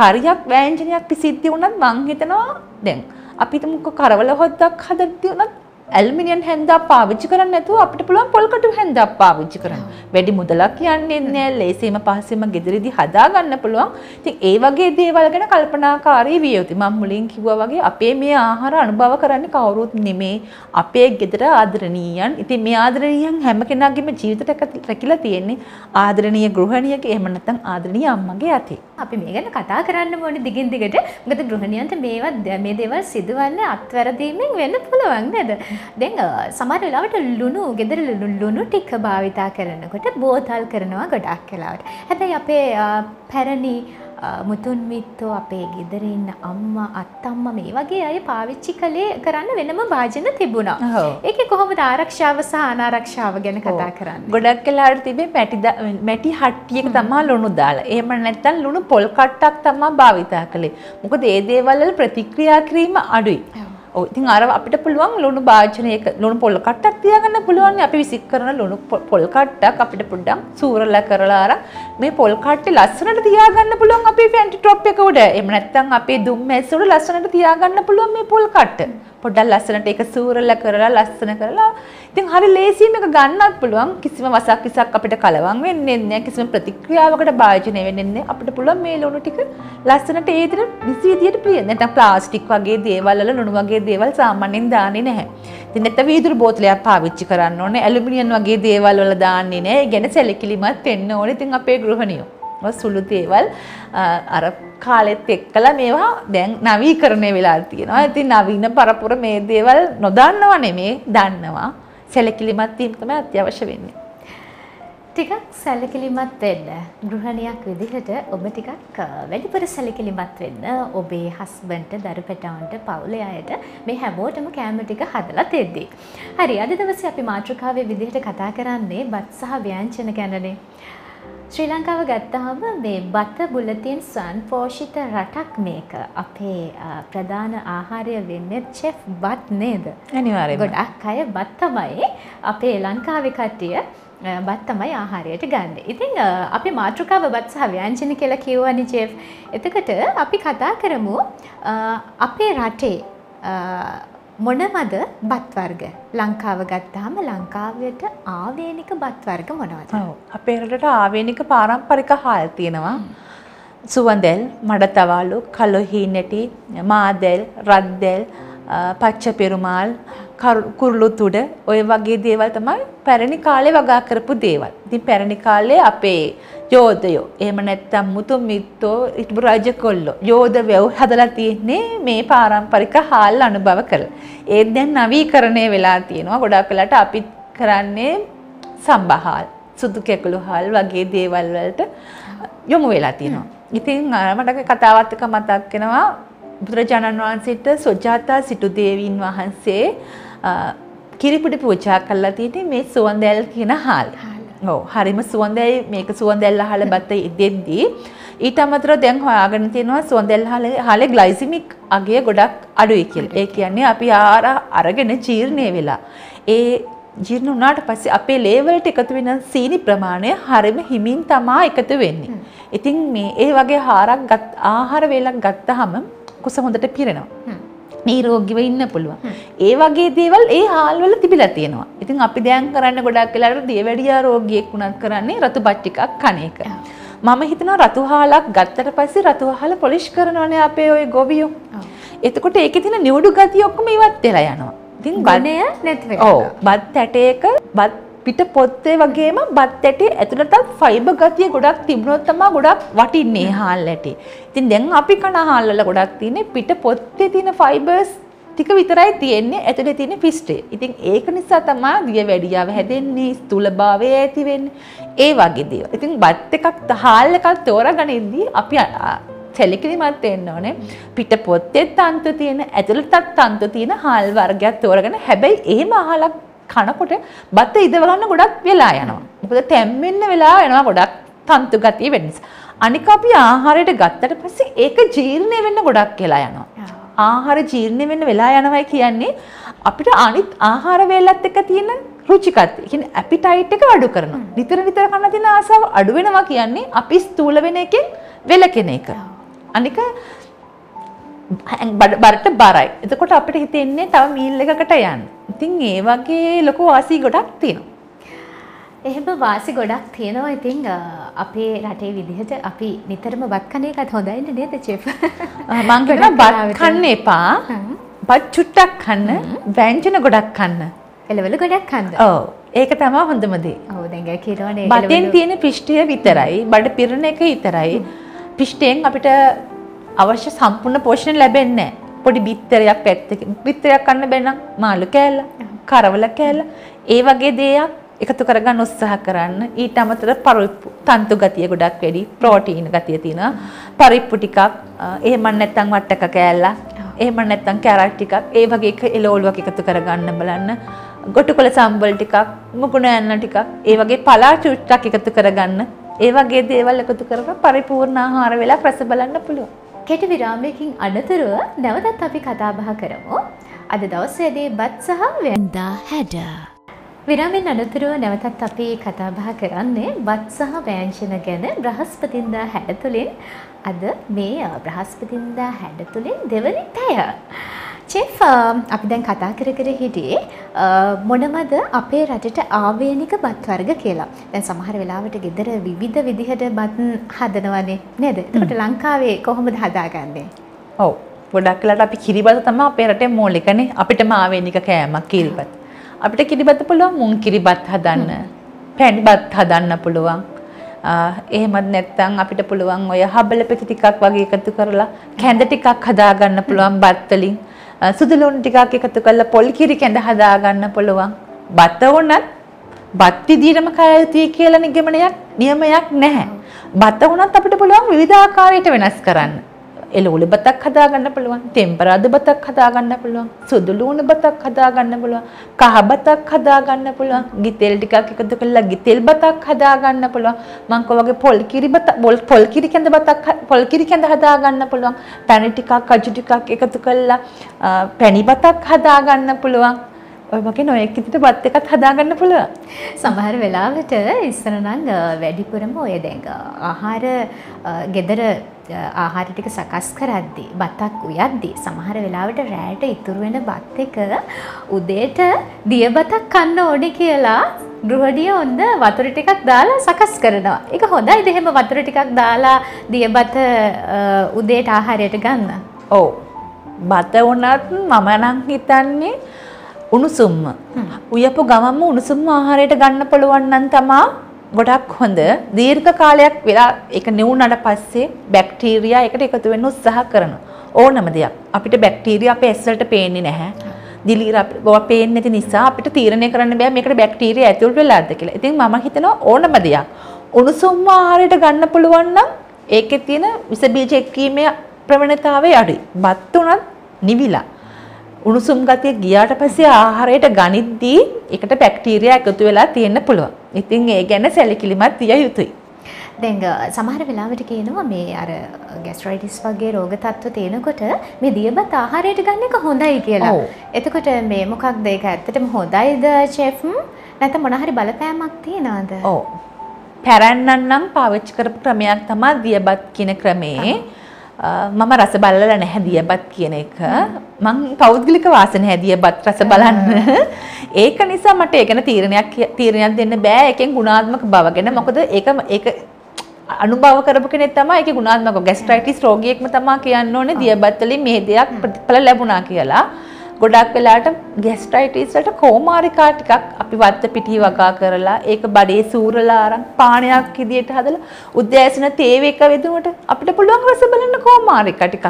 කරියක් වෑංජනයක් පිසිද්දී වුණත් මං හිතනවා දැන් අපි තුමුක කරවල හොද්දක් හදද්දී වුණත් ඇල්මිනියම් හැන්දක් පාවිච්චි කරන්නේ නැතුව අපිට පුළුවන් පොල් කටු හැන්දක් පාවිච්චි කරන්න. වැඩි මුදලක් යන්නේ නැහැ. ලේසියෙම පහසෙම ගෙදරදී හදා ගන්න පුළුවන්. ඉතින් ඒ වගේ දේවල් ගැන කල්පනාකාරී විය යුතුයි. මම මුලින් කිව්වා වගේ අපේ මේ ආහාර අනුභව කරන්නේ කවුරුත් නෙමේ. අපේ ගෙදර ආදරණීයන්. ඉතින් මේ ආදරණීයන් හැම කෙනාගේම ජීවිතයට රැකිලා තියෙන්නේ ආදරණීය ගෘහණියක එහෙම නැත්නම් ආදරණීය අම්මගේ අතේ. අපි මේ ගැන කතා කරන්න ඕනේ දිගින් දිගට. මොකද ගෘහණියන්ට මේ දේවල් සිදුවන්නේ අත්වැරදීමෙන් වෙන්න පුළුවන් නේද? දැන් සමහර වෙලාවට ලුණු ගෙදර ලුණු ටික භාවිතා කරනකොට බෝතල් කරනවා ගොඩක් වෙලාවට. හැබැයි අපේ පැරණි මුතුන් මිත්තෝ අපේ ගෙදර ඉන්න අම්මා අත්තම්මා මේ වගේ අය පාවිච්චි කරන්න වෙනම භාජන තිබුණා. ඒකේ කොහොමද ආරක්ෂාව සහ අනාරක්ෂාව ගැන කතා කරන්නේ? ගොඩක් වෙලාවට තිබේ මැටි හට්ටියක තමයි ලුණු දාලා. එහෙම නැත්නම් ලුණු පොල් කට්ටක් තමයි භාවිතා කළේ. මොකද ඒ දේවල් වල ප්‍රතික්‍රියා කිරීම අඩුයි. ඔව් ඉතින් අර අපිට පුළුවන් ලුණු භාජනයක ලුණු පොල් කට්ටක් තියාගන්න පුළුවන්. අපි විසික් කරන ලුණු පොල් කට්ටක් අපිට පොඩ්ඩක් සූරලා කරලා අර මේ පොල් කට්ටේ ලස්සනට තියාගන්න පුළුවන් අපේ පැන්ටි ටොප් එක උඩ. එහෙම නැත්නම් අපේ දුම් මැස්ස උඩ ලස්සනට තියාගන්න පුළුවන් මේ පොල් කට්ට. පොඩ්ඩක් ලස්සනට ඒක සූරලා කරලා ලස්සන කරලා ඉතින් හරි ලේසියෙන් මේක ගන්නත් පුළුවන්. කිසිම වසක් විසක් අපිට කලවම් වෙන්නේ නැහැ. කිසිම ප්‍රතික්‍රියාවකට භාජනය වෙන්නේ නැහැ. අපිට පුළුවන් මේ ලුණු ටික ලස්සනට ඒ විදිහට නිසි විදිහට ප්‍රිය. නැත්නම් ප්ලාස්ටික් වගේ දේවල් වල ලුණු වගේ දේවල් සාමාන්‍යයෙන් දාන්නේ නැහැ. ඉතින් නැත්නම් වීදුරු බෝතලයක් පාවිච්චි කරන්න ඕනේ. ඇලුමිනියම් වගේ දේවල් වල දාන්නේ නැහැ. ඒ ගැන සැලකිලිමත් වෙන්න ඕනේ. ඉතින් අපේ ගෘහණියෝ සුළු දේවල් අර කාලෙත් එක්කලා මේවා දැන් නවීකරණය වෙලා තියෙනවා. ඉතින් නවීන පරපුර මේ දේවල් නොදන්නව නෙමේ දන්නවා. සැලකිලිමත් වීම තමයි අත්‍යවශ්‍ය වෙන්නේ. ටිකක් සැලකිලිමත් වෙන්න ගෘහණියක් විදිහට ඔබ ටිකක් වැඩිපුර සැලකිලිමත් වෙන්න ඔබේ හස්බන්ඩ්ට දරුපැටවන්ට පවුලේ අයට මේ හැමෝටම කෑම ටික හදලා දෙද්දී. හරි අද දවසේ අපි මාතෘකාවේ විදිහට කතා කරන්නේ බත් සහ ව්‍යංජන ගැනනේ. ශ්‍රී ලංකාව ගත්තාම මේ බත බුලතින් ස්වයංපෝෂිත රටක් මේක. අපේ ප්‍රධාන ආහාරය වෙන්නේ චෙෆ් බත් නේද? අනිවාර්යයෙන්ම. ගොඩක් අය බත් තමයි අපේ ලංකාවේ කට්ටිය බත් තමයි ආහාරයට ගන්න. ඉතින් අපි මාතෘකාව බත් සහ ව්‍යංජන කියලා කියවනේ චෙෆ්. එතකොට අපි කතා කරමු අපේ රටේ මොනවද බත් වර්ග? ලංකාව ගත්තාම ලංකාවට ආවේනික බත් වර්ග මොනවද? ඔව් අපේ රටට ආවේනික පාරම්පරික හාල් තියෙනවා. සුවඳෙල්, මඩතවාලු, කලොහීනටි, මාදෙල්, රද්දෙල්, පච්ච පෙරුමාල්, කුරුළු තුඩ ඔය වගේ දේවල් තමයි පැරණි කාලේ වගා කරපු දේවල්. ඉතින් පැරණි කාලේ අපේ යෝධයෝ එහෙම නැත්නම් මුතුන් මිත්තෝ ඉටු රජකොල්ලෝ යෝධ වැව් හදලා තියෙන්නේ මේ පාරම්පරික හාල් අනුභව කරලා. ඒ දැන් නවීකරණය වෙලා තියෙනවා. ගොඩාක් වෙලාට අපි කරන්නේ සම්බහාල්, සුදු කැකුළු හාල් වගේ දේවල් වලට යොමු වෙලා තියෙනවා. ඉතින් මට කතාවත් එක මතක් වෙනවා බුදුරජාණන් වහන්සේට සොජාතා සිටු දේවීන් වහන්සේ කිරිපිඩි පූජා කළා තියෙන්නේ මේ සුවඳැල් කියන හාල්. ඔව් හරිම සුවඳයි මේක සුවඳැල් අහල බත දෙද්දී ඊට අමතරව දැන් හොයාගෙන තියෙනවා සුවඳැල් හාලේ ග්ලයිසිමික් අගය ගොඩක් අඩුයි කියලා. ඒ කියන්නේ අපි ආහාර අරගෙන ජීර්ණය වෙලා ඒ ජීර්ණ වුණාට පස්සේ අපේ ලේ වලට එකතු වෙන සීනි ප්‍රමාණය හරිම හිමින් තමයි එකතු වෙන්නේ. ඉතින් මේ ඒ වගේ ආහාර වේලක් ගත්තාම කුස හොඳට පිරෙනවා. නිරෝගීව ඉන්න පුළුවන්. ඒ වගේ දේවල් ඒ හාල් වල තිබිලා තියෙනවා. ඉතින් අපි දැන් කරන්නේ ගොඩක් වෙලාවට දියවැඩියා රෝගියෙක් වුණත් කරන්නේ රතු බත් ටිකක් කන එක. මම හිතනවා රතු හාලක් ගත්තට පස්සේ රතු හාල පොලිෂ් කරනවානේ අපේ ওই ගොවියෝ. එතකොට ඒකේ තියෙන නියුඩු ගතිය ඔක්කොම ඉවත් වෙලා යනවා. ඉතින් ගුණය නැති වෙනවා. ඔව් බත් ඇටයක බත් පිට පොත්තේ වගේම බත් ඇටේ ඇතුළට ෆයිබර් ගතිය ගොඩක් තිබුණොත් තමයි ගොඩක් වටින්නේ හාල් ඇටේ. ඉතින් දැන් අපි කන හාල් වල ගොඩක් තියෙන්නේ පිට පොත්තේ තියෙන ෆයිබර්ස් ටික විතරයි තියෙන්නේ ඇතුලේ තියෙන ෆිස්ටේ. ඉතින් ඒක නිසා තමයි දියවැඩියාව හැදෙන්නේ, ස්ථූලභාවය ඇති වෙන්නේ. ඒ වගේ දේවල්. ඉතින් බත් එකක් හාල් එකක් තෝරගනිද්දී අපි සැලකිලිමත් වෙන්න ඕනේ. පිට පොත්තේ තන්තු තියෙන, ඇතුළටත් තන්තු තියෙන හාල් වර්ගයක් තෝරගෙන හැබැයි එහෙම අහලක් කනකොට බත ඉදව ගන්න ගොඩක් වෙලා යනවා. මොකද තැම්බෙන්න වෙලා යනවා ගොඩක් තන්තු ගතිය වෙන නිසා. අනික අපි ආහාරයට ගත්තට පස්සේ ඒක ජීර්ණය වෙන්න ගොඩක් වෙලා යනවා. ආහාර ජීර්ණය වෙන්න වෙලා යනවා කියන්නේ අපිට අනිත් ආහාර වේලත් එක්ක තියෙන රුචිකත්වය. කියන්නේ ඇපිටයිට් එක අඩු කරනවා. නිතර නිතර කන්න තියෙන ආසාව අඩු වෙනවා කියන්නේ අපි ස්ථූල වෙන එකෙන් වෙලකෙන එක. අනික බරට බරයි. එතකොට අපිට හිතෙන්නේ තව මීල් එකකට යන්න. ඉතින් ඒ වගේ ලොකු වාසි ගොඩක් තියෙනවා. එහෙම වාසි ගොඩක් තියෙනවා. ඉතින් අපේ රටේ විදිහට අපි නිතරම බත් කන එකත් හොඳයිනේ නේද චෙෆ්? මං කියනවා බත් කන්න එපා. බත් චුට්ටක් කන්න, ව්‍යංජන ගොඩක් කන්න. එළවලු ගොඩක් කන්න. ඔව්. ඒක තමයි හොඳම දේ. ඔව් දැන් කියනවනේ බතෙන් තියෙන පිෂ්ඨය විතරයි, බඩ පිරෙන එක විතරයි. පිෂ්ඨයෙන් අපිට අවශ්‍ය සම්පූර්ණ පෝෂණය ලැබෙන්නේ නැහැ. පොඩි බිත්තරයක් පැත්තකින් බිත්තරයක් කන්න බැන්නම් මාළු කෑල්ල, කරවල කෑල්ල, ඒ වගේ දේයක් එකතු කරගන්න උත්සාහ කරන්න. ඊට අමතරව පරිප්පු තන්තු ගතිය ගොඩක් වැඩි, ප්‍රෝටීන් ගතිය තියෙනවා. පරිප්පු ටිකක්, එහෙම නැත්නම් වට්ටක කෑල්ල, එහෙම නැත්නම් කැරට් ටිකක්, ඒ වගේ එළවලුවක් එකතු කරගන්න බලන්න. ගොටුකොළ සම්බල් ටිකක්, මුගුණ ඇන්න ටිකක්, ඒ වගේ පලා චුට්ටක් එකතු කරගන්න. ඒ වගේ දේවල් එකතු කරලා පරිපූර්ණ ආහාර වේලක් රස බලන්න පුළුවන්. කෙටි විරාමයකින් අනතුරුව නැවතත් අපි කතා බහ කරමු. අද දවසේදී බත් සහ වෙන්දා හැඩ. විරාමයෙන් අනතුරුව නැවතත් අපි කතා බහ කරන්නේ බත් සහ ව්‍යංජන ගැන බ්‍රහස්පතින්දා හැඩ තුලින්. අද මේ බ්‍රහස්පතින්දා හැඩ තුලින් දෙවනි පැය. චෙෆ් අපි දැන් කතා කර හිටියේ මොනවද අපේ රටට ආවේනික බත් වර්ග කියලා. දැන් සමහර වෙලාවට ගෙදර විවිධ විදිහට බත් හදනවනේ නේද? එතකොට ලංකාවේ කොහොමද හදාගන්නේ? ඔව්. ගොඩක් වෙලාවට අපි කිරිබත තමයි අපේ රටේ මූලිකනේ. අපිටම ආවේනික කෑමක් කිරිබත. අපිට කිරිබත පුළුවන් මුං කිරිබත් හදන්න. පැණි බත් හදන්න පුළුවන්. එහෙමත් නැත්නම් අපිට පුළුවන් ඔය හබල පෙති ටිකක් වගේ එකතු කරලා කැඳ ටිකක් හදා ගන්න පුළුවන් බත් වලින්. සුදු ලුණු ටිකක් එකතු කරලා පොල් කිරි කැඳ හදා ගන්න පුළුවන්. බත වුණත් බත් විදිහටම කය යුතුයි කියලා නියමයක් නැහැ. බත වුණත් අපිට පුළුවන් විවිධ ආකාරයට වෙනස් කරන්න. එළවලු බතක් හදා ගන්න පුළුවන්, ටෙම්පරාදු බතක් හදා ගන්න පුළුවන්, සුදු ලුණු බතක් හදා ගන්න පුළුවන්, කහ බතක් හදා ගන්න පුළුවන්, ගිතෙල් ටිකක් එකතු කරලා ගිතෙල් බතක් හදා ගන්න පුළුවන්. මං කෝ වගේ පොල් කිරි කැඳ හදා ගන්න පුළුවන්. පැණි ටිකක්, කජු ටිකක් එකතු කරලා පැණි බතක් හදා ගන්න පුළුවන්. ඔය වගේ නොයෙක් විදිහට බත් එකක් හදා ගන්න පුළුවන්. සමහර වෙලාවට ඉස්සර නම් වැඩිපුරම ඔය දැන් ආහාර ගෙදර ආහාර ටික සකස් කරද්දී බතක් උයද්දී සමහර වෙලාවට රැයට ඉතුරු වෙන බත් එක උදේට දිය බතක් කන්න ඕනේ කියලා ගෘහණිය ඔන්න වතුර ටිකක් දාලා සකස් කරනවා. ඒක හොඳයිද එහෙම වතුර ටිකක් දාලා දිය බත උදේට ආහාරයට ගන්න? ඔව්. බත වුණත් මම නම් හිතන්නේ උණුසුම්ම. උයපු ගමන්ම උණුසුම්ම ආහාරයට ගන්න පුළුවන් නම් තමයි ගොඩක් හොඳ. දීර්ඝ කාලයක් වෙලා ඒක නිවුනට පස්සේ බැක්ටීරියා එකට එකතු වෙන්න උත්සාහ කරනවා. ඕනම දෙයක්. අපිට බැක්ටීරියා අපේ ඇස් වලට පේන්නේ නැහැ. දිලීර අපිට පේන්නේ නැති නිසා අපිට තීරණය කරන්න බෑ මේකට බැක්ටීරියා ඇතුළට වෙලාද කියලා. ඉතින් මම හිතනවා ඕනම දෙයක් උණුසුම්ම ආහාරයට ගන්න පුළුවන් නම් ඒකේ තියෙන විස බීජ එක්කීමේ ප්‍රවණතාවය අඩුයි. බත් උනත් නිවිලා උණුසුම් ගතිය ගියාට පස්සේ ආහාරයට ගනිද්දී ඒකට බැක්ටීරියා එකතු වෙලා තියෙන්න පුළුවන්. ඉතින් ඒ ගැන සැලකිලිමත් විය යුතුයි. දැන් සමහර වෙලාවට කියනවා මේ අර ગેස්ට්‍රයිටිස් වගේ රෝග තත්ත්ව තියෙනකොට මේ දියබත් ආහාරයට ගන්න එක හොඳයි කියලා. එතකොට මේ මොකක්ද ඒක ඇත්තටම හොඳයිද චෙෆ්? නැත්නම් මොන හරි බලපෑමක් තියනවද? ඔව්. පැරැන්නන් නම් පාවිච්චි කරපු ක්‍රමයක් තමයි දියබත් කියන ක්‍රමේ. මම රස බලලා නැහැ දියබත් කියන එක. මං පෞද්ගලික වාසනාව දියබත් රස බලන්න. ඒක නිසා මට ඒ ගැන තීරණයක් දෙන්න බෑ. ඒකෙන් ගුණාත්මක බව ගැන. මොකද ඒක අනුභව කරපු කෙනෙක් තමයි ඒකේ ගුණාත්මක ગેස්ට්‍රයිටිස් රෝගියෙක්ම තමයි කියන්න ඕනේ දියබත් වලින් මේ දෙයක් ප්‍රතිඵල ලැබුණා කියලා. ගොඩක් වෙලාවට ગેස්ට්‍රයිටිස් වලට කෝමාරිකා ටිකක් අපි වත්ත පිටි වගා කරලා ඒක බඩේ සූරලා අරන් පානයක් විදියට හදලා උදෑසන තේව එක වෙදුමට අපිට පුළුවන් රස බලන්න කෝමාරිකා ටිකක්.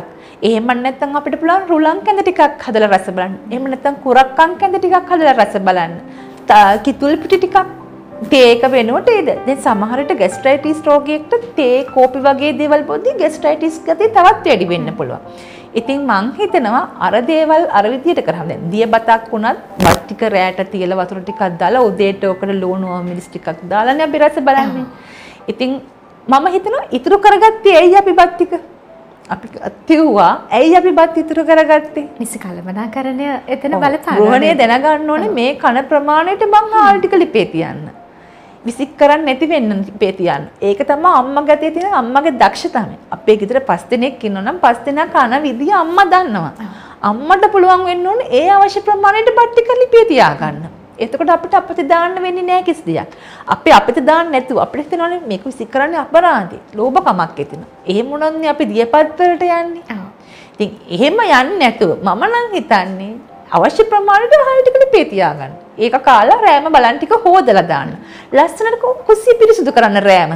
එහෙම නැත්නම් අපිට පුළුවන් රුලන් කැඳ ටිකක් හදලා රස බලන්න. එහෙම නැත්නම් කුරක්කන් කැඳ ටිකක් හදලා රස බලන්න. කිතුල් පිටි ටිකක් තේ එක වෙනුවට ඒද. දැන් සමහර විට ગેස්ට්‍රයිටිස් රෝගියෙක්ට තේ කෝපි වගේ දේවල් බොද්දී ગેස්ට්‍රයිටිස් ගතිය තවත් වැඩි වෙන්න පුළුවන්. ඉතින් මං හිතනවා අර දේවල් අර විදියට කරාම දැන් දියබතක් වුණත් බත් ටික රැයට තියලා වතුර ටිකක් දාලා උදේට ඔකට ලුණු මිරිස් ටිකක් දාලානේ අපි රස බලන්නේ. ඉතින් මම හිතනවා ඉතුරු කරගත්තේ ඇයි අපි බත් ටික? අපි තියුවා ඇයි අපි බත් ඉතුරු කරගත්තේ? නිසි කළමනාකරණය එතන බලපානවා. ගෘහණිය දැනගන්න ඕනේ මේ කන ප්‍රමාණයට මං ආල් ටික ලිපේ තියන්න. විසික් කරන්නේ නැති වෙන්න ලිපේ තියන්න. ඒක තමයි අම්මගේ අතේ තියෙන අම්මගේ දක්ෂතාවය. අපේ ගෙදර 5 දෙනෙක් ඉන්නවා නම් 5 දෙනා කන විදිය අම්මා දන්නවා. අම්මට පුළුවන් වෙන්න ඕනේ ඒ අවශ්‍ය ප්‍රමාණයට බත් ටික ලිපේ තියාගන්න. එතකොට අපිට අපිට දාන්න වෙන්නේ නැහැ කිසි දෙයක්. අපි අපිට දාන්න නැතුව අපිට හිතනවානේ මේක විසි කරන්නේ අපරාධේ. ලෝභකමක් එතන. එහෙම මොනවද අපි දියපත් වලට යන්නේ? ඉතින් එහෙම යන්නේ නැතුව මම නම් හිතන්නේ අවශ්‍ය ප්‍රමාණයට ආහාර ටික ලිපේ තියාගන්න. ඒක කාලා රෑම බලන් ටික හොදලා දාන්න. ලස්සනට කුස්සිය පිරිසිදු කරන්න රෑම.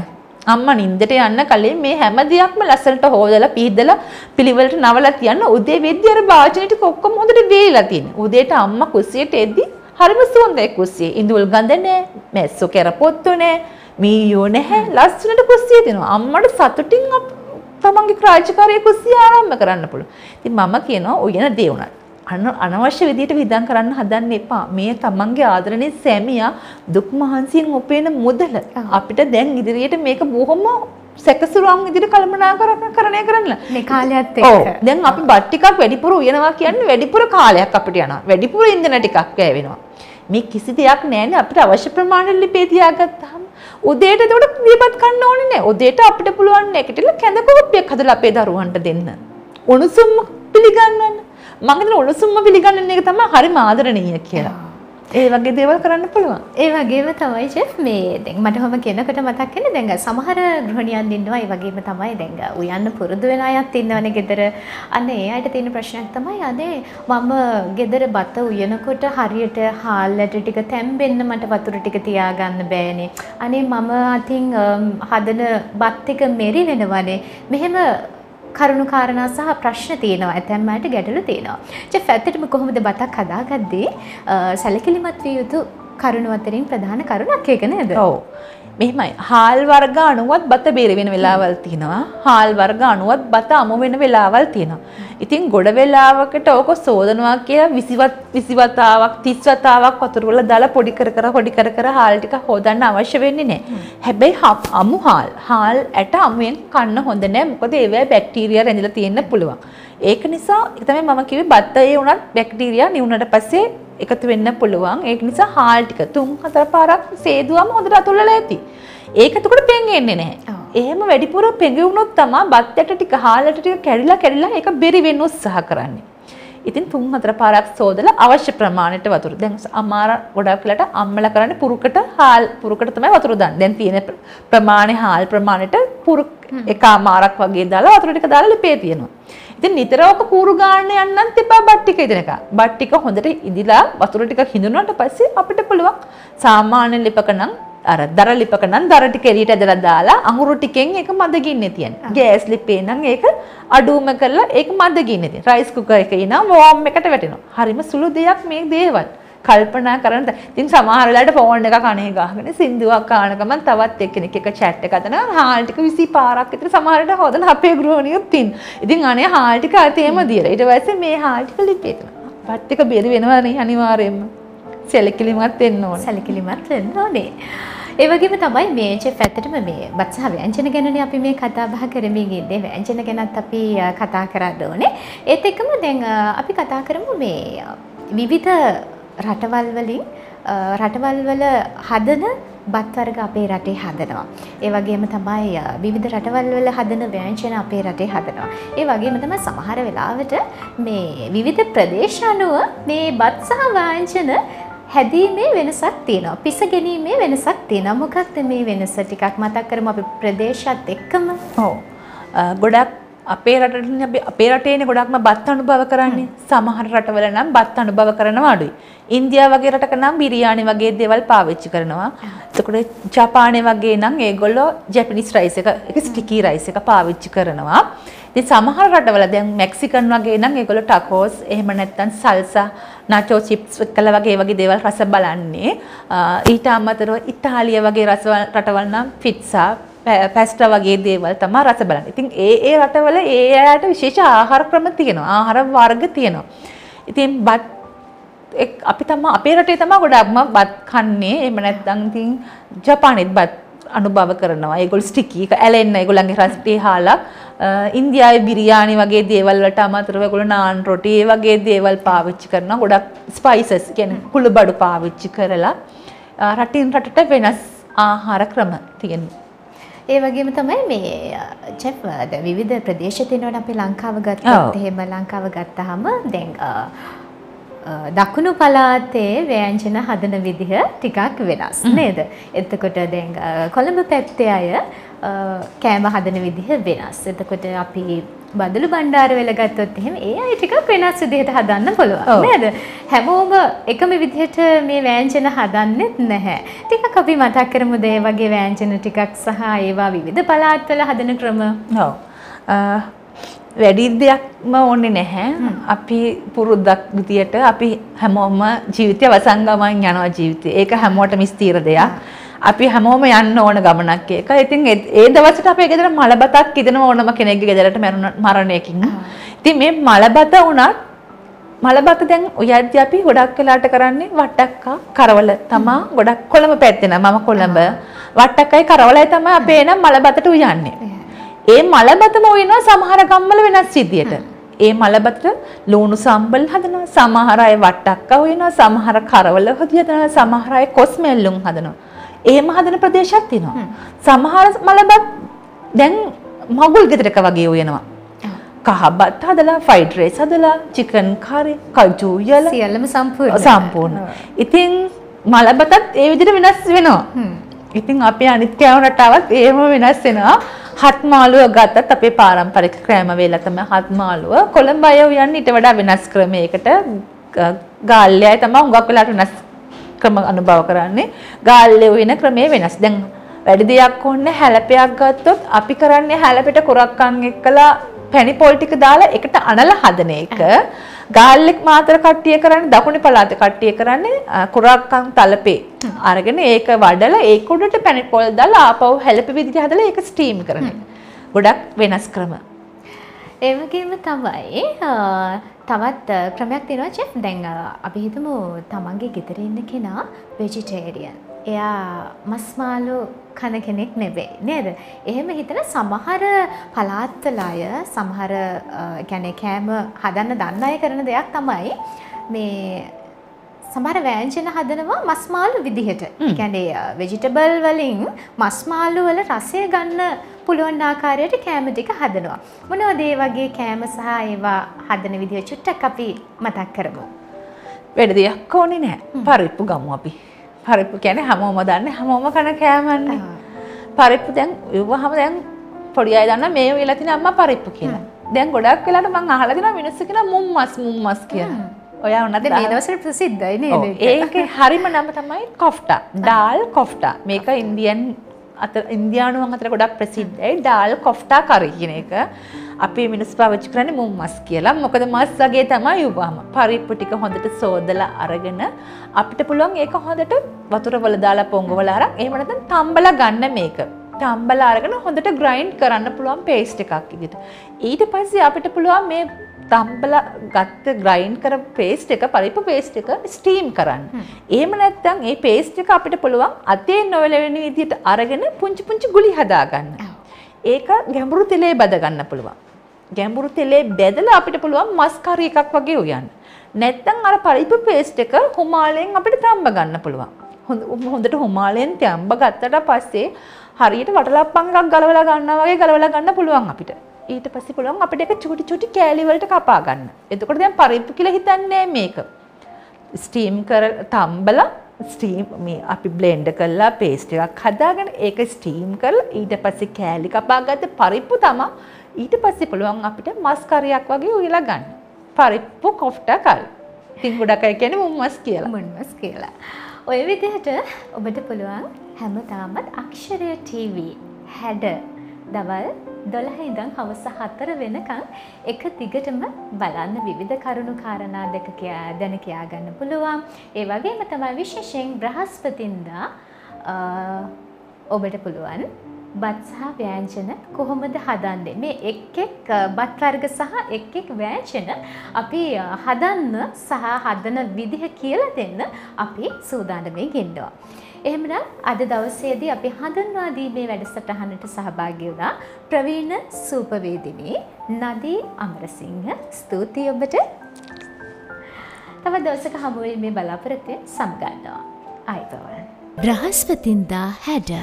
අම්මා නින්දට යන්න කලින් මේ හැම දෙයක්ම ලස්සනට හොදලා පීදලා පිළිවෙලට නවලා තියන්න. උදේ වෙද්දී අර වාචන ටික ඔක්කොම හොඳට වේලා තියෙන. උදේට අම්මා කුස්සියට එද්දී හරිම සුවඳයි කුස්සියේ. ඉඳුල් ගඳ නැහැ, මැස්සෝ කරපොත්තු නැහැ, මීයෝ නැහැ. ලස්සනට කුස්සිය තියෙනවා. අම්මට සතුටින් තමන්ගේ රාජකාරිය කුස්සිය ආරම්භ කරන්න පුළුවන්. ඉතින් මම කියනවා ඔයන දේ උනත් අනවශ්‍ය විදියට විඳන් කරන්න හදන්න එපා. මේ තමන්ගේ ආදරණීය සැමියා දුක් මහන්සියෙන් උපේන මුදල අපිට දැන් ඉදිරියට මේක බොහොම සැකසුරුම් විදියට කළමනාකරණය කරන්න. මේ කාලයත් එක්ක. දැන් අපි බත් ටිකක් වැඩිපුර උයනවා කියන්නේ වැඩිපුර කාලයක් අපිට යනවා. වැඩිපුර ඉන්ධන ටිකක් වැය වෙනවා. මේ කිසි දෙයක් නැහැනේ අපිට අවශ්‍ය ප්‍රමාණයට ලිපේ තියාගත්තාම උදේට එතකොට වියපත් කන්න ඕනේ නැහැ. උදේට අපිට පුළුවන් නැගිටලා කැඳ කෝප්පියක් හදලා අපේ දරුවන්ට දෙන්න. උණුසුම් පිළිගන්නන්න. මම හිතන්නේ උණුසුම්ම පිළිගන්න එක තමයි හරිම ආදරණීය කියලා. ඒ වගේ දේවල් කරන්න පුළුවන්. ඒ වගේම තමයි චෙෆ් මේ දැන් මට ඔහම කෙනකට මතක් වෙන්නේ දැන් සමහර ගෘහණියන් ඉන්නවා ඒ වගේම තමයි දැන් උයන්න පුරුදු වෙන අයත් ඉන්නවනේ ගෙදර. අන්න ඒ අයට තියෙන ප්‍රශ්නයක් තමයි අනේ මම ගෙදර බත උයනකොට හරියට හාල් ඇට ටික තැම්බෙන්න මට වතුර ටික තියාගන්න බෑනේ. අනේ මම අතින් හදන බත් එක මෙරි වෙනවනේ. මෙහෙම කරුණු කාරණා සහ ප්‍රශ්න තියෙනවා. ඇතැම් අයට ගැටලු තියෙනවා. චෙෆ් ඇත්තටම කොහොමද බතක් හදාගද්දී සැලකිලිමත් විය යුතු කරුණු අතරින් ප්‍රධාන කරුණක් ඒක නේද? ඔව්. මෙහෙමයි. හාල් වර්ග 90ත් බත බේර වෙන වෙලාවල් තියෙනවා. හාල් වර්ග 90ත් බත අමු වෙන වෙලාවල් තියෙනවා. ඉතින් ගොඩ වෙලාවකට ඕක සෝදනවා කියලා 20 වතාවක් 30 වතාවක් වතුර වල දාලා පොඩි කර හාල් ටික හොදන්න අවශ්‍ය වෙන්නේ නැහැ. හැබැයි අමු හාල් ඇට අමුයෙන් කන්න හොඳ නැහැ. මොකද ඒවැ බැක්ටීරියා රැඳිලා තියෙන්න පුළුවන්. ඒක නිසා ඒක තමයි මම කිව්වේ බත්තේ උනත් බැක්ටීරියා නිවුනට පස්සේ එකතු වෙන්න පුළුවන්. ඒක නිසා හාල් ටික 3-4 පාරක් සේදුවම හොඳට අතුල්ලලා ඇති. ඒක එතකොට පෙඟෙන්නේ නැහැ. එහෙම වැඩිපුර පෙඟුණොත් තමයි බත් ඇට ටික හාල් ඇට ටික කැඩිලා ඒක බෙරි වෙන්න උත්සාහ කරන්නේ. ඉතින් 3-4 පාරක් සෝදලා අවශ්‍ය ප්‍රමාණයට වතුර. දැන් අමාර ගොඩක් වෙලට අම්මලා කරන්නේ පුරුකට තමයි වතුර දාන්නේ. දැන් තියෙන ප්‍රමාණය හාල් ප්‍රමාණයට එකමාරක් වගේ දාලා වතුර ටික දාලා ලිපේ තියෙනවා. ඉතින් නිතර ඔක කූරු ගන්න යන්නත් එපා බත් ටික ඉදෙනක. බත් ටික හොඳට ඉදිලා වතුර ටික හිඳුනට පස්සේ අපිට පුළුවන් සාමාන්‍ය ලිපක නම් අර දර ලිපක නම් දර ටික එළියට ඇදලා දාලා අඟුරු ටිකෙන් ඒක මද ගින්නේ තියන්න. ගෑස් ලිපේ නම් ඒක අඩුවම කරලා ඒක මද ගින්නේ තියන්න. රයිස් කුකර් එකේ ඉනම් වෝම් එකට වැටෙනවා. හරිම සුළු දෙයක් මේ දේවල්. කල්පනා කරන්න. ඉතින් සමහර වෙලාවට ෆෝන් එක කනේ ගහගෙන සින්දුවක් අහන ගමන් තවත් එක්කෙනෙක් එක chat එක අතන හාල් ටික 20 පාරක් විතර සමහරට හොදන අපේ ගෘහණියොත් තින්. ඉතින් අනේ හාල් ටික අතේම දීලා. ඊට පස්සේ මේ හාල් ටික ලිපේ තියෙනවා. බත් එක බෙර වෙනවනේ අනිවාර්යයෙන්ම. සැලකිලිමත් වෙන්න ඕනේ. සැලකිලිමත් වෙන්න ඕනේ. ඒ වගේම තමයි මේ චෙෆ් ඇත්තටම මේ බත් සහ ව්‍යංජන ගැනනේ අපි මේ කතා බහ කරමින් ඉන්නේ. ව්‍යංජන ගැනත් අපි කතා කරන්න ඕනේ. ඒත් එක්කම දැන් අපි කතා කරමු මේ විවිධ රටවල් වලින් රටවල් වල හදන බත් වර්ග අපේ රටේ හදනවා. ඒ වගේම තමයි විවිධ රටවල් වල හදන ව්‍යංජන අපේ රටේ හදනවා. ඒ වගේම තමයි සමහර වෙලාවට මේ විවිධ ප්‍රදේශ අනුව මේ බත් සහ ව්‍යංජන හැදීමේ වෙනසක් තියෙනවා. පිස ගැනීමේ වෙනසක් තියෙනවා. මොකක්ද මේ වෙනස? ටිකක් මතක් කරමු අපි ප්‍රදේශات එක්කම. ඔව්. ගොඩක් අපේ රටේනේ ගොඩක්ම බත් අනුභව කරන්නේ. සමහර රටවල නම් බත් අනුභව කරනවා අඩුයි. ඉන්දියාව වගේ රටක නම් බිරියානි වගේ දේවල් පාවිච්චි කරනවා. එතකොට ජපානයේ වගේ නම් ඒගොල්ලෝ ජැපනිස් රයිස් එක ස්ටිකි රයිස් එක පාවිච්චි කරනවා. ඉතින් සමහර රටවල දැන් මෙක්සිකන් වගේ නම් ඒගොල්ලෝ ටකෝස් එහෙම නැත්නම් සල්සා නාචෝ චිප්ස් කළා වගේ දේවල් රස බලන්නේ. ඊට අමතරව ඉතාලිය වගේ රටවල් නම් පිට්සා පැස්ටා වගේ දේවල් තමයි රස බලන්නේ. ඉතින් ඒ රටවල ඒ අයට විශේෂ ආහාර ක්‍රම තියෙනවා. ආහාර වර්ග තියෙනවා. ඉතින් බත් අපි තමයි අපේ රටේ තමයි ගොඩක්ම බත් කන්නේ. එහෙම නැත්නම් ඉතින් ජපානයේත් බත් අනුභව කරනවා. ඒගොල්ලෝ ස්ටිකි එක ඇලෙන්න ඒගොල්ලන්ගේ රසටි හාලා ඉන්දියාවේ බිරියානි වගේ දේවල් වලට අමතරව ඒගොල්ලෝ නාන් රොටි ඒ වගේ දේවල් පාවිච්චි කරනවා. ගොඩක් ස්පයිසස් කියන්නේ කුළුබඩු පාවිච්චි කරලා රටින් රටට වෙනස් ආහාර ක්‍රම තියෙනවා. ඒ වගේම තමයි මේ චෙෆ් විවිධ ප්‍රදේශ තියෙනවනේ අපි ලංකාව ගත්තොත් එහෙම ලංකාව ගත්තාම දැන් දකුණු පළාතේ ව්‍යංජන හදන විදිහ ටිකක් වෙනස් නේද? එතකොට දැන් කොළඹ පැත්තේ අය කෑම හදන විදිහ වෙනස්. එතකොට අපි බදලු බණ්ඩාර වෙල ගත්තොත් එහෙම ඒ අය ටිකක් වෙනස් විදිහට හදන්න පුළුවන් නේද? හැමෝම එකම විදිහට මේ ව්‍යංජන හදන්නෙත් නැහැ. ටිකක් අපි මතක් කරමුද ඒ වගේ ව්‍යංජන ටිකක් සහ ඒවා විවිධ පළාත්වල හදන ක්‍රම? ඔව්. වැඩි දෙයක්ම ඕනේ නැහැ. අපි පුරුද්දක් විදියට අපි හැමෝම ජීවිතය අවසන් ගමන් යනවා ජීවිතේ. ඒක හැමෝටම ස්ථිර දෙයක්. අපි හැමෝම යන්න ඕන ගමනක් ඒක. ඉතින් ඒ දවසට අපේ ගෙදර මලබතක් කිදෙන ඕනම කෙනෙක්ගේ ගෙදරට මරණයකින්. ඉතින් මේ මලබත උනත් මලබත දැන් ඔයද්දී අපි ගොඩක් වෙලාට කරන්නේ වට්ටක්කා කරවල තමා ගොඩක් කොළඹ පැත්තේ නම මම කොළඹ වට්ටක්කයි කරවලයි තමයි අපේ එන මලබතට උයන්නේ. ඒ මලබතම උයනවා සමහර ගම්වල වෙනස් විදියට. ඒ මලබතට ලුණු සම්බල් හදනවා, සමහර අය වට්ටක්කා උයනවා, සමහර කරවල හදනවා, සමහර අය කොස්මෙල්ලුම් හදනවා. එහෙම හදන ප්‍රදේශයක් තියෙනවා. සමහර මලබත් දැන් මගුල් ගෙදරක වගේ උයනවා. කහබත් හදලා, ෆ්‍රයිඩ් රයිස් හදලා, චිකන් කරි, කජු යල සියල්ලම සම්පූර්ණ. සම්පූර්ණ. ඉතින් මලබතත් ඒ විදිහට වෙනස් වෙනවා. ඉතින් අපේ අනිත් කෑම රටාවත් එහෙම වෙනස් වෙනවා. හත් මාළුව ගත්තත් අපේ පාරම්පරික කෑම වේලා තමයි හත් මාළුව. කොළඹ අය උයන්නේ ඊට වඩා වෙනස් ක්‍රමයකට ගාල්ලෙයි තමයි හුඟක් වෙලාට වෙනස් ක්‍රම අනුභව කරන්නේ. ගාල්ලේ උයන ක්‍රමේ වෙනස්. දැන් වැඩි දෙයක් ඕනේ හැලපයක් ගත්තොත් අපි කරන්නේ හැලපෙට කුරක්කන් එක්කලා පැණි පොල් ටික දාලා එකට අනලා හදන එක. ගාල්ලෙක් මාතර කට්ටිය කරන්නේ දකුණේ පළාතේ කට්ටිය කරන්නේ කුරක්කන් තලපේ අරගෙන ඒක වඩලා ඒක උඩට පැණි පොල් දාලා ආපහු හැලපෙ විදිහට හදලා ඒක ස්ටීම් කරන එක. ගොඩක් වෙනස් ක්‍රම. ඒ වගේම තමයි තවත් ක්‍රමයක් තියෙනවා චෙෆ්. දැන් අපි හිතමු තමන්ගේ ගෙදර ඉන්න කෙනා වෙජිටේරියන්. එයා මස් මාළු කන කෙනෙක් නෙවෙයි නේද? එහෙම හිතන සමහර පළාත්වල අය සමහර කියන්නේ කෑම හදන්න දන්න අය කරන දෙයක් තමයි මේ සමහර ව්‍යංජන හදනවා මස් මාළු විදිහට. ඒ කියන්නේ ভেජිටබල් වලින් මස් මාළු වල රසය ගන්න පුළුවන් ආකාරයට කෑම ටික හදනවා. මොනවද ඒ වගේ කෑම සහ ඒවා හදන විදිහ චුට්ටක් අපි මතක් කරමු. වැඩි දෙයක් ඕනේ නැහැ. පරිප්පු ගමු අපි. පරිප්පු කියන්නේ හැමෝම දන්නේ හැමෝම කන කෑමන්නේ. පරිප්පු දැන් ඉවහම දැන් පොඩි අය දන්නා මේ වෙලා තියෙන අම්මා පරිප්පු කියලා. දැන් ගොඩක් වෙලාට මම අහලා තියෙනවා මිනිස්සු කියන මුම්මස් කියලා. ඔයා උනත් මේ දවස්වල ප්‍රසිද්ධයි නේද? ඒකේ හරිම නම තමයි කොෆ්ටා. ඩාල් කොෆ්ටා. මේක ඉන්දියානුවන් අතර ගොඩක් ප්‍රසිද්ධයි. ඩාල් කොෆ්ටා කරි කියන එක. අපේ මිනිස්සු පාවිච්චි කරන්නේ මුම්මස් කියලා. මොකද මස් වගේ තමයි උවම. පරිප්පු ටික හොඳට සෝදලා අරගෙන අපිට පුළුවන් ඒක හොඳට වතුර වල දාලා පොංගවලා අරන් එහෙම නැත්නම් තම්බලා ගන්න මේක. තම්බලා අරගෙන හොඳට ග්‍රයින්ඩ් කරන්න පුළුවන් පේස්ට් එකක් විදිහට. ඊට පස්සේ අපිට පුළුවන් මේ තම්බලා ගත්ත ග්‍රයින්ඩ් කර පේස්ට් එක පරිප්පු පේස්ට් එක ස්ටීම් කරන්න. එහෙම නැත්නම් මේ පේස්ට් එක අපිට පුළුවන් අතේ නොවැළෙන විදිහට අරගෙන පුංචි පුංචි ගුලි හදා ගන්න. ඒක ගැඹුරු තෙලේ බද ගන්න පුළුවන්. ගැඹුරු තෙලේ බෙදලා අපිට පුළුවන් මස් කරි එකක් වගේ උයන්න. නැත්නම් අර පරිප්පු පේස්ට් එක හුමාලෙන් අපිට තම්බ ගන්න පුළුවන්. හොඳට හුමාලෙන් තම්බ ගත්තට පස්සේ හරියට වටලප්පන් එකක් ගලවලා ගන්නවා වගේ ගලවලා ගන්න පුළුවන් අපිට. ඊට පස්සේ පුළුවන් අපිට ඒක චුටි චුටි කෑලි වලට කපා ගන්න. එතකොට දැන් පරිප්පු කියලා හිතන්නේ මේක. ස්ටීම් කර තම්බලා ස්ටීම් මේ අපි බ්ලෙන්ඩ් කරලා පේස්ට් එකක් හදාගෙන ඒක ස්ටීම් කරලා ඊට පස්සේ කෑලි කපා ගත්ත පරිප්පු තමයි ඊට පස්සේ පුළුවන් අපිට මස් කරියක් වගේ උයලා ගන්න. පරිප්පු කොෆ්ටා කරි. ඉතින් ගොඩක් අය කියන්නේ මුම්මස් කියලා. මුම්මස් කියලා. ඔය විදිහට ඔබට පුළුවන් හැමදාමත් අක්ෂරය TV හැඩ දවල් 12 ඉඳන් හවස 4 වෙනකන් එක දිගටම බලන්න විවිධ කරුණු කාරණා දෙක දැන කියා ගන්න පුළුවන්. ඒ වගේම තමයි විශේෂයෙන් බ්‍රහස්පතින්දා ඔබට පුළුවන් බත් සහ ව්‍යංජන කොහොමද හදන්නේ මේ එක් බත් වර්ග සහ එක් ව්‍යංජන අපි හදන්න සහ හදන විදිහ කියලා දෙන්න අපි සූදානම්ෙන් ඉන්නවා. එහෙමනම් අද දවසේදී අපි හඳුන්වා දීමේ වැඩසටහනට සහභාගී වුණා ප්‍රවීණ සූපවේදිනී නදී අමරසිංහ. ස්තුතියි ඔබට. තව දවසක හමු වෙමි බලාපොරොත්තු සමගන්නවා. ආයිබෝවන්. බ්‍රහස්පතින්දා හැඩ